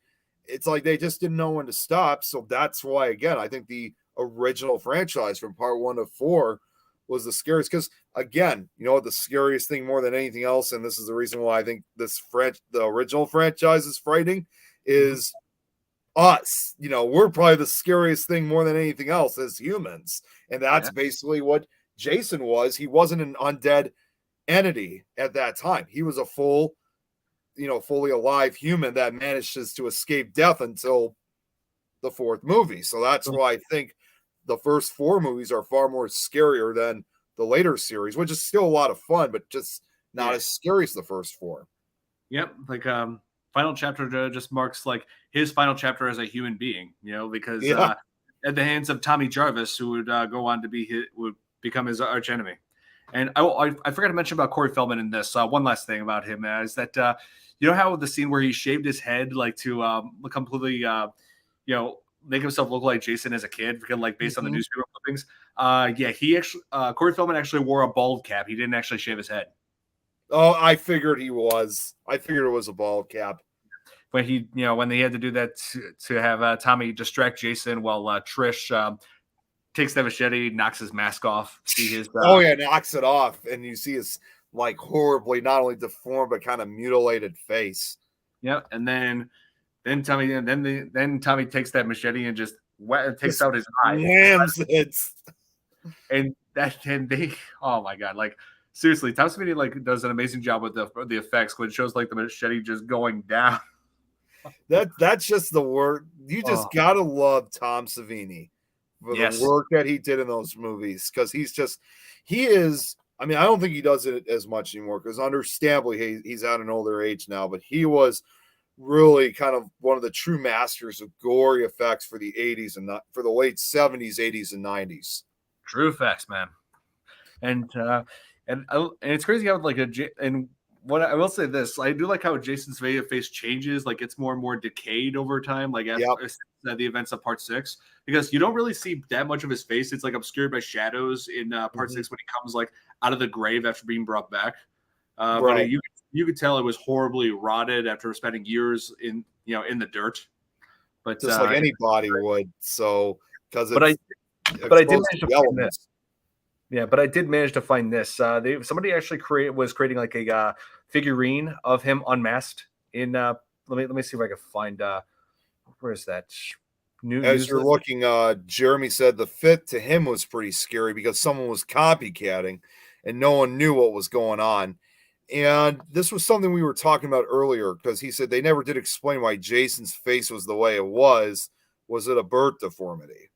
Speaker 2: they just didn't know when to stop. So that's why, again, I think the original franchise from Part 1 to 4 was the scariest. Because again, the scariest thing more than anything else, and this is the reason why I think the original franchise is frightening, is us. We're probably the scariest thing more than anything else as humans, and that's basically what Jason was. He wasn't an undead entity at that time. He was a fully alive human that manages to escape death until the fourth movie. So that's why I think the first four movies are far more scarier than the later series, which is still a lot of fun, but just not as scary as the first four.
Speaker 1: Yep. Like final chapter just marks like his final chapter as a human being, because at the hands of Tommy Jarvis, who would go on to become his arch enemy. And I forgot to mention about Corey Feldman in this. One last thing about him is that how the scene where he shaved his head like to completely make himself look like Jason as a kid, like based on the newspaper clippings. He actually Corey Feldman actually wore a bald cap. He didn't actually shave his head.
Speaker 2: Oh, I figured he was. I figured it was a bald cap.
Speaker 1: When when they had to do that to have Tommy distract Jason while Trish takes the machete, knocks his mask off. See his
Speaker 2: knocks it off, and you see his like horribly not only deformed but kind of mutilated face.
Speaker 1: Yep, and then Tommy takes that machete and just takes out his eye.
Speaker 2: Whams it.
Speaker 1: And they oh my god, like seriously, Tom Savini like does an amazing job with the effects when it shows like the machete just going down.
Speaker 2: That's just the word. You just gotta love Tom Savini. for the work that he did in those movies, because he is. I mean, I don't think he does it as much anymore because understandably he's at an older age now, but he was really kind of one of the true masters of gory effects for the 80s and for the late 70s, 80s, and 90s.
Speaker 1: True effects, man. And it's crazy how and what I will say this, I do like how Jason's face changes, like it's more and more decayed over time, like after the events of part 6, because you don't really see that much of his face. It's like obscured by shadows in part 6 when he comes like out of the grave after being brought back. But you could tell it was horribly rotted after spending years in the dirt. But
Speaker 2: just like any body would. So because
Speaker 1: but I did manage to find this. Yeah, but I did manage to find this. Somebody actually was creating like a figurine of him unmasked in let me see if I can find where is that?
Speaker 2: As you're looking, Jeremy said the fit to him was pretty scary because someone was copycatting and no one knew what was going on. And this was something we were talking about earlier because he said they never did explain why Jason's face was the way it was. Was it a birth deformity?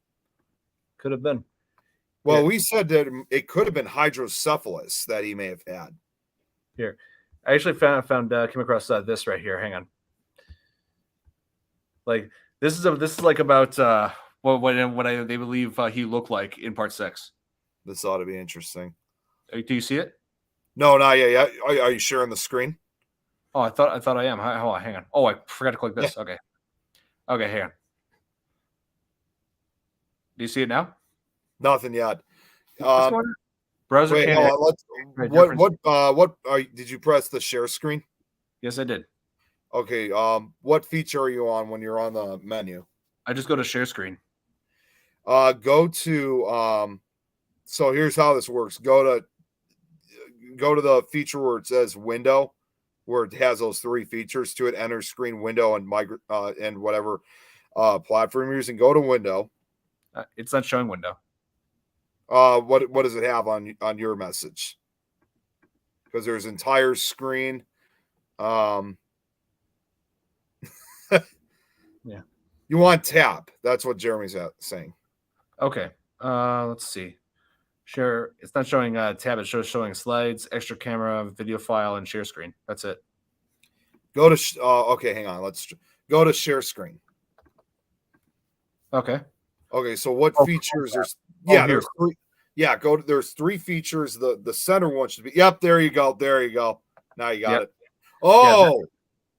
Speaker 1: Could have been.
Speaker 2: Well, we said that it could have been hydrocephalus that he may have had.
Speaker 1: Here, I actually came across this right here. Hang on. Like this is like about what they believe he looked like in part 6.
Speaker 2: This ought to be interesting.
Speaker 1: Do you see it?
Speaker 2: No, not yet. Are you sharing the screen?
Speaker 1: Oh, I thought I am. Hold on, hang on. Oh, I forgot to click this. Yeah. Okay, hang on. Do you see it now?
Speaker 2: Nothing yet.
Speaker 1: Browser.
Speaker 2: Wait, what did you press the share screen?
Speaker 1: Yes, I did.
Speaker 2: Okay. What feature are you on when you're on the menu?
Speaker 1: I just go to share screen.
Speaker 2: Go to so here's how this works. Go to the feature where it says window, where it has those 3 features to it, enter screen, window, and whatever platform you're using. Go to window.
Speaker 1: It's not showing window.
Speaker 2: What does it have on your message? Because there's entire screen.
Speaker 1: Yeah.
Speaker 2: You want tab. That's what Jeremy's saying.
Speaker 1: Okay. Let's see. Share. It's not showing tab. It's showing slides, extra camera, video file, and share screen. That's it.
Speaker 2: Go to. Okay, hang on. Let's go to share screen.
Speaker 1: Okay.
Speaker 2: Okay. So what features? There's there's 3. Yeah, there's 3 features. The center one should be. Yep. There you go. Now you got it. Oh.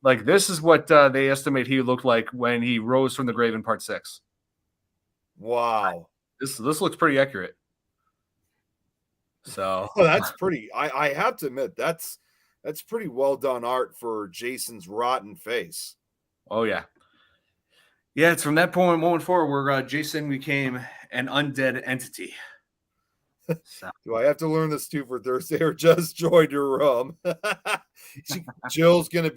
Speaker 1: Like this is what they estimate he looked like when he rose from the grave in part 6.
Speaker 2: Wow.
Speaker 1: This looks pretty accurate. So
Speaker 2: that's pretty. I have to admit that's pretty well done art for Jason's rotten face.
Speaker 1: Oh yeah. Yeah, it's from that moment forward where Jason became an undead entity.
Speaker 2: So. Do I have to learn this too for Thursday, or just join your room? Jill's gonna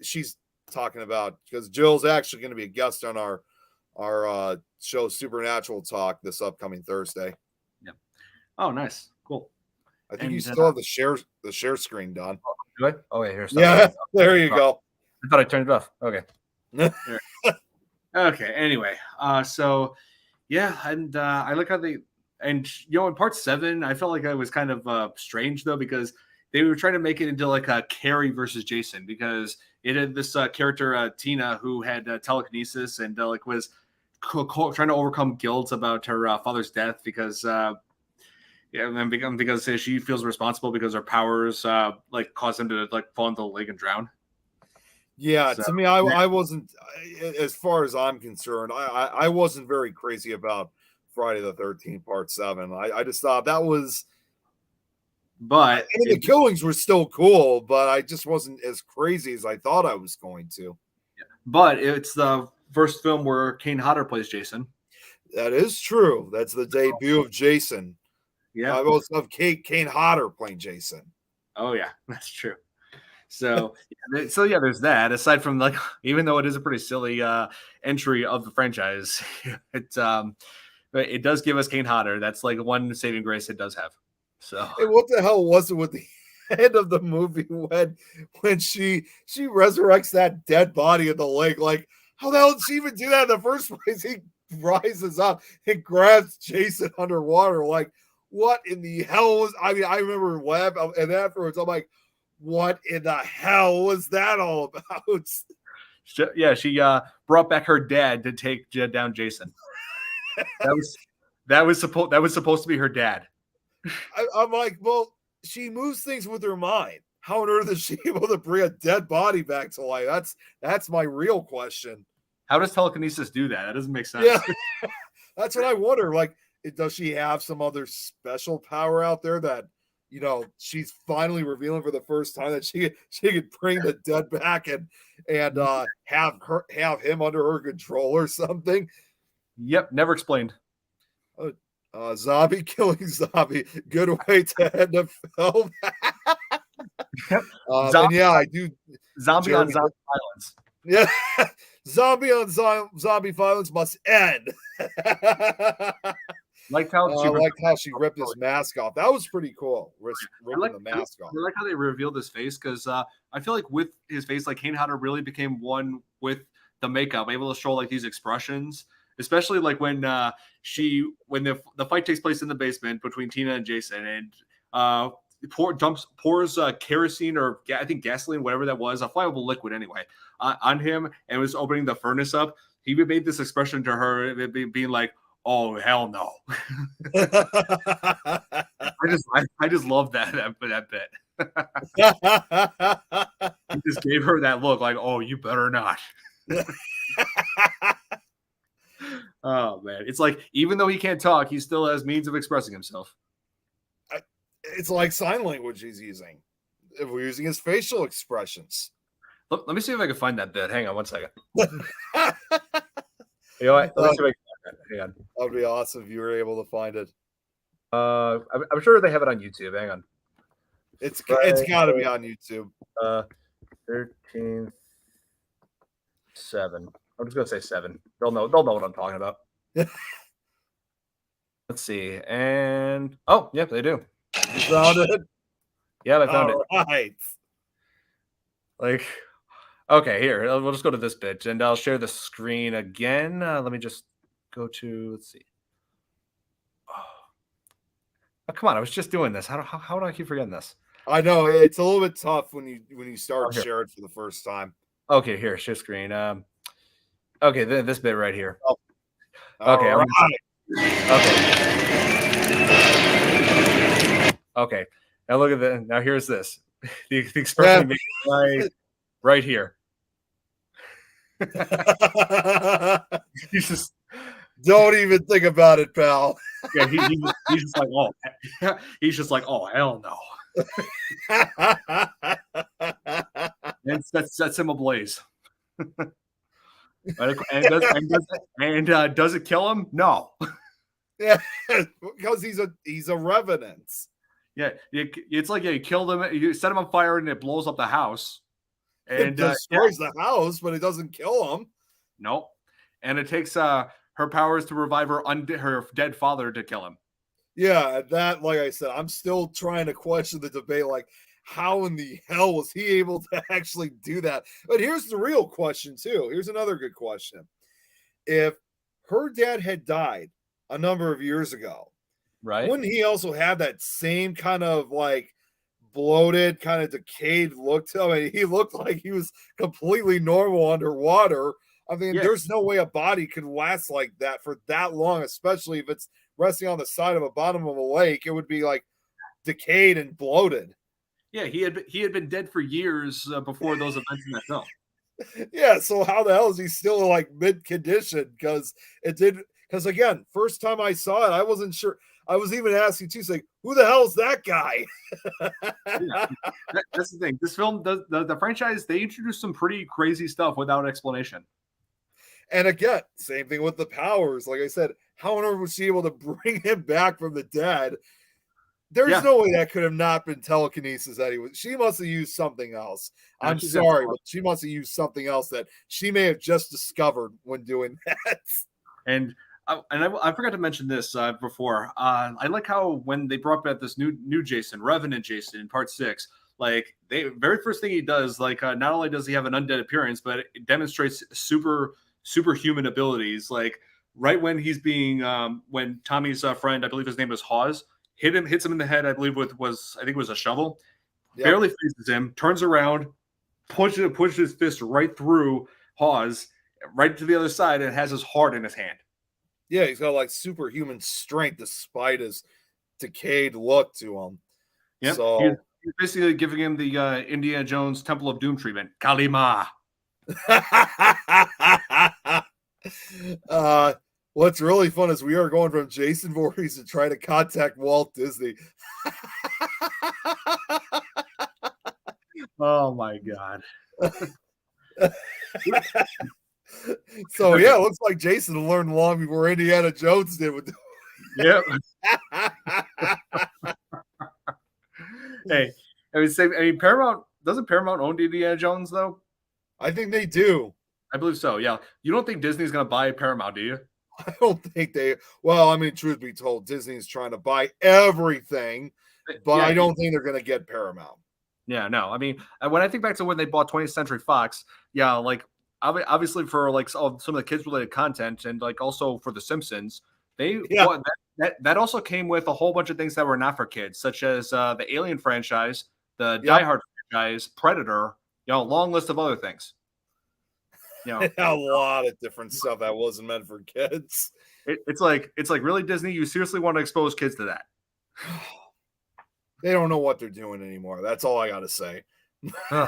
Speaker 2: she's talking about, because Jill's actually gonna be a guest on our show Supernatural Talk this upcoming Thursday.
Speaker 1: Yeah. Oh, nice, cool.
Speaker 2: I think you still have the share screen done.
Speaker 1: Do I? Oh yeah, here's
Speaker 2: there you go.
Speaker 1: I thought I turned it off. Okay. Okay. Anyway, so yeah, and I like how in part 7, I felt like I was kind of strange though, because they were trying to make it into like a Carrie versus Jason, because it had this character Tina who had telekinesis and was trying to overcome guilt about her father's death because because she feels responsible because her powers cause him to fall into the lake and drown.
Speaker 2: Yeah, so, to me, I wasn't, as far as I'm concerned, I wasn't very crazy about Friday the 13th Part 7. I just thought that was,
Speaker 1: but
Speaker 2: the killings were still cool, but I just wasn't as crazy as I thought I was going to.
Speaker 1: Yeah. But it's the first film where Kane Hodder plays Jason.
Speaker 2: That is true. That's the debut of Jason.
Speaker 1: Yeah,
Speaker 2: I also have Kane Hodder playing Jason.
Speaker 1: Oh yeah, that's true. So yeah, there's that. Aside from even though it is a pretty silly entry of the franchise, it does give us Kane Hodder. That's one saving grace it does have. So
Speaker 2: hey, what the hell was it with the end of the movie when she resurrects that dead body in the lake? Like, how the hell did she even do that in the first place? He rises up and grabs Jason underwater. Like, what in the hell was? I mean, I remember Webb, and afterwards, I'm like, what in the hell was that all about?
Speaker 1: She brought back her dad to take down Jason. That was supposed to be her dad.
Speaker 2: I'm like, well, she moves things with her mind. How on earth is she able to bring a dead body back to life? That's my real question.
Speaker 1: How does telekinesis do that? That doesn't make sense.
Speaker 2: Yeah, that's what I wonder. Like, does she have some other special power out there that, you know, she's finally revealing for the first time that she could bring the dead back and have him under her control or something?
Speaker 1: Yep, never explained.
Speaker 2: Zombie killing zombie. Good way to end the film. And yeah, I do.
Speaker 1: Zombie on zombie violence.
Speaker 2: Yeah, zombie on zombie violence must end.
Speaker 1: Like how
Speaker 2: she ripped his mask off. That was pretty cool. Ripping the mask off.
Speaker 1: I like how they revealed his face because I feel like with his face, like Kane Hodder really became one with the makeup, able to show like these expressions, especially like when the fight takes place in the basement between Tina and Jason, and pours kerosene or I think gasoline, whatever that was, a flammable liquid anyway, on him, and was opening the furnace up. He made this expression to her, being like, "Oh hell no!" I just love that bit. He just gave her that look, like, "Oh, you better not." Oh man, it's like even though he can't talk, he still has means of expressing himself.
Speaker 2: It's like sign language he's using. If we're using his facial expressions.
Speaker 1: Let me see if I can find that bit. Hang on one second. You know what? Let me see if I can find that. Hang on.
Speaker 2: That would be awesome if you were able to find it.
Speaker 1: I'm sure they have it on YouTube. Hang on.
Speaker 2: It's got to be on YouTube.
Speaker 1: 13/7. I'm just gonna say 7. They'll know what I'm talking about. Let's see. And yep, they do.
Speaker 2: You found it?
Speaker 1: Yeah, I found it.
Speaker 2: Right.
Speaker 1: Like, okay, here. We'll just go to this bit, and I'll share the screen again. Let me just go to. Let's see. Oh, come on! I was just doing this. How do I keep forgetting this?
Speaker 2: I know it's a little bit tough when you start sharing for the first time.
Speaker 1: Okay, here, share screen. Okay, this bit right here.
Speaker 2: Oh.
Speaker 1: Okay,
Speaker 2: right.
Speaker 1: Okay. Now look at that. Now here's this. The expression right here.
Speaker 2: You just don't even think about it, pal.
Speaker 1: Yeah, he's just like, oh, he's just like, oh, hell no. And sets him ablaze. And does it kill him? No.
Speaker 2: Yeah, because he's a revenant.
Speaker 1: Yeah, it's like you killed him, you set him on fire, and it blows up the house. And
Speaker 2: it destroys the house, but it doesn't kill him.
Speaker 1: Nope. And it takes her powers to revive her dead father to kill him.
Speaker 2: Yeah, that, like I said, I'm still trying to question the debate. Like, how in the hell was he able to actually do that? But here's the real question, too. Here's another good question. If her dad had died a number of years ago,
Speaker 1: right,
Speaker 2: wouldn't he also have that same kind of like bloated, kind of decayed look to him? I mean, he looked like he was completely normal underwater. I mean, There's no way a body could last like that for that long, especially if it's resting on the side of a bottom of a lake. It would be like decayed and bloated.
Speaker 1: Yeah, he had been dead for years before those events in that film.
Speaker 2: Yeah, so how the hell is he still like mid condition? Because again, first time I saw it, I wasn't sure. I was even asking too, like, who the hell is that guy?
Speaker 1: Yeah, that's the thing. This film, the franchise, they introduced some pretty crazy stuff without explanation.
Speaker 2: And again, same thing with the powers. Like I said, how on earth was she able to bring him back from the dead? There's no way that could have not been telekinesis that she must have used something else. I'm sorry, but she must have used something else that she may have just discovered when doing that.
Speaker 1: And I forgot to mention this before. I like how when they brought back this new Jason, Revenant Jason in part 6, like very first thing he does, like not only does he have an undead appearance, but it demonstrates superhuman abilities. Like right when he's being when Tommy's friend, I believe his name was Hawes, hits him in the head, I believe I think it was a shovel, barely faces him, turns around, pushes his fist right through Hawes, right to the other side, and has his heart in his hand.
Speaker 2: Yeah, he's got like superhuman strength despite his decayed look to him.
Speaker 1: Yep.
Speaker 2: So
Speaker 1: he's basically giving him the Indiana Jones Temple of Doom treatment. Kalima.
Speaker 2: What's really fun is we are going from Jason Voorhees to try to contact Walt Disney.
Speaker 1: Oh my God.
Speaker 2: So yeah, it looks like Jason learned long before Indiana Jones did.
Speaker 1: Yep. Hey, I mean, Paramount doesn't Paramount own Indiana Jones though?
Speaker 2: I think they do.
Speaker 1: I believe so. Yeah. You don't think Disney's going to buy Paramount, do you?
Speaker 2: I don't think they. Well, I mean, truth be told, Disney's trying to buy everything, but I don't think they're going to get Paramount.
Speaker 1: Yeah, no. I mean, when I think back to when they bought 20th Century Fox, yeah, like obviously for like some of the kids related content and like also for The Simpsons, that also came with a whole bunch of things that were not for kids, such as the Alien franchise, the Die Hard franchise, Predator, long list of other things.
Speaker 2: A lot of different stuff that wasn't meant for kids.
Speaker 1: It's like really, Disney, you seriously want to expose kids to that?
Speaker 2: They don't know what they're doing anymore. That's all I got to say.
Speaker 1: Yeah.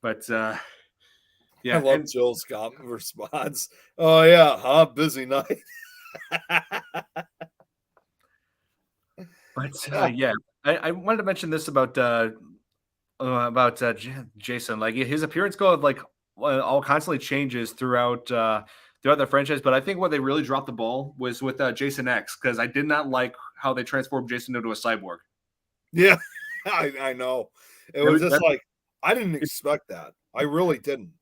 Speaker 1: But yeah,
Speaker 2: I love Jill's response. Oh yeah, busy night.
Speaker 1: But yeah, I wanted to mention this about Jason. Like his appearance all constantly changes throughout the franchise. But I think where they really dropped the ball was with Jason X, because I did not like how they transformed Jason into a cyborg.
Speaker 2: Yeah, I know. It was just like I didn't expect that. I really didn't.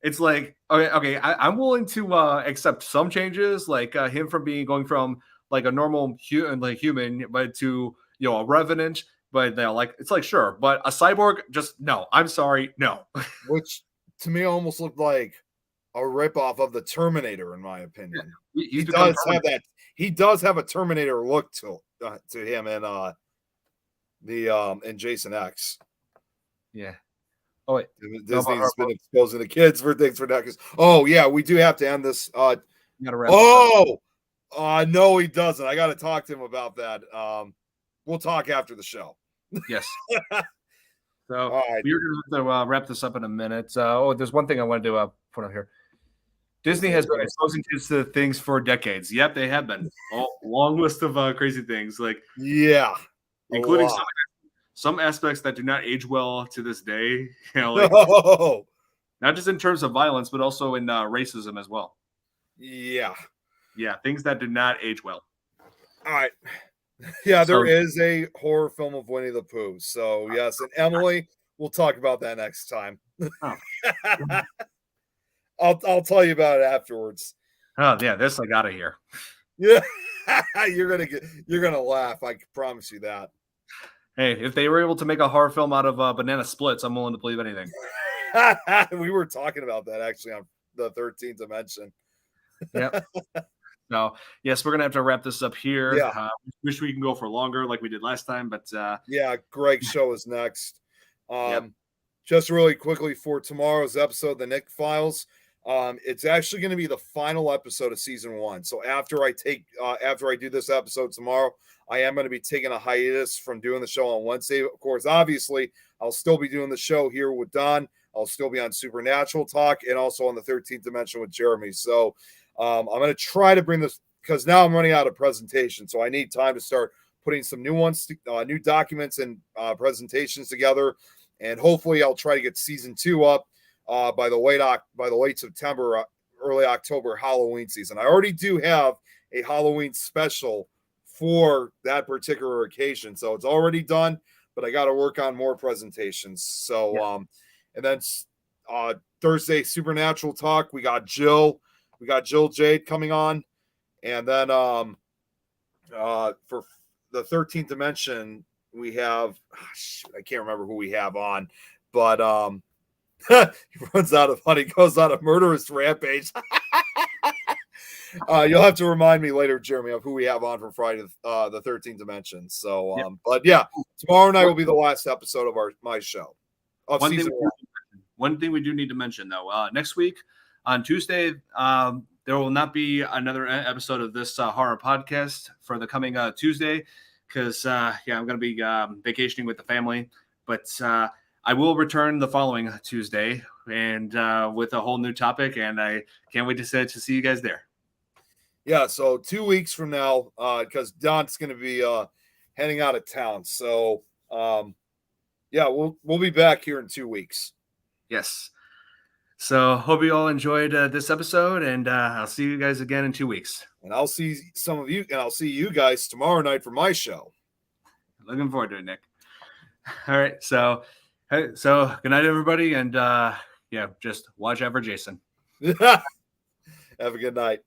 Speaker 1: It's like okay, I'm willing to accept some changes, like him going from like a normal human, but to a revenant. But it's like sure, but a cyborg, just no. I'm sorry, no.
Speaker 2: Which to me almost looked like a ripoff of the Terminator, in my opinion.
Speaker 1: Yeah,
Speaker 2: he does have that. He does have a Terminator look to him and and Jason X.
Speaker 1: Yeah. Oh wait,
Speaker 2: Disney's been exposing the kids for things for that. Oh yeah, we do have to end this.
Speaker 1: You gotta wrap
Speaker 2: no, he doesn't. I got to talk to him about that. We'll talk after the show.
Speaker 1: Yes. So right. We're going to wrap this up in a minute. There's one thing I wanted to put on here. Disney has been exposing kids to things for decades. Yep, they have been. Long list of crazy things, like including some aspects that do not age well to this day. Not just in terms of violence, but also in racism as well. Yeah, things that do not age well.
Speaker 2: All right. Yeah, there is a horror film of Winnie the Pooh. So yes, and Emily, we'll talk about that next time. I'll tell you about it afterwards.
Speaker 1: Oh yeah, this I gotta hear.
Speaker 2: Yeah, you're gonna laugh. I can promise you that.
Speaker 1: Hey, if they were able to make a horror film out of banana splits, I'm willing to believe anything.
Speaker 2: We were talking about that actually on the 13th Dimension.
Speaker 1: Yep. No, yes, we're gonna have to wrap this up here.
Speaker 2: Yeah.
Speaker 1: Wish we can go for longer like we did last time, but
Speaker 2: Greg's show is next. Just really quickly for tomorrow's episode, the Nick Files. It's actually going to be the final episode of season 1. So after I do this episode tomorrow, I am going to be taking a hiatus from doing the show on Wednesday. Of course, obviously, I'll still be doing the show here with Don. I'll still be on Supernatural Talk and also on the 13th Dimension with Jeremy. So I'm going to try to bring this, because now I'm running out of presentation. So I need time to start putting some new ones, new documents and presentations together. And hopefully I'll try to get season 2 up by the late September, early October Halloween season. I already do have a Halloween special for that particular occasion, so it's already done. But I got to work on more presentations. So, and then Thursday Supernatural Talk, we got Jill Jade coming on, and then for the 13th Dimension, we have I can't remember who we have on, but He runs out of honey, goes on a murderous rampage. You'll have to remind me later, Jeremy, of who we have on for Friday the 13th Dimension. So, but yeah, tomorrow night will be the last episode of my show of season 1.
Speaker 1: One thing we do need to mention, though, next week on Tuesday, there will not be another episode of this horror podcast for the coming Tuesday because, I'm going to be vacationing with the family. But I will return the following Tuesday and with a whole new topic, and I can't wait to see you guys there.
Speaker 2: Yeah, so 2 weeks from now, because Don's going to be heading out of town. So, we'll be back here in 2 weeks.
Speaker 1: Yes. So hope you all enjoyed this episode, and I'll see you guys again in 2 weeks.
Speaker 2: And I'll see some of you, and I'll see you guys tomorrow night for my show.
Speaker 1: Looking forward to it, Nick. All right. So good night, everybody. And just watch out for Jason.
Speaker 2: Have a good night.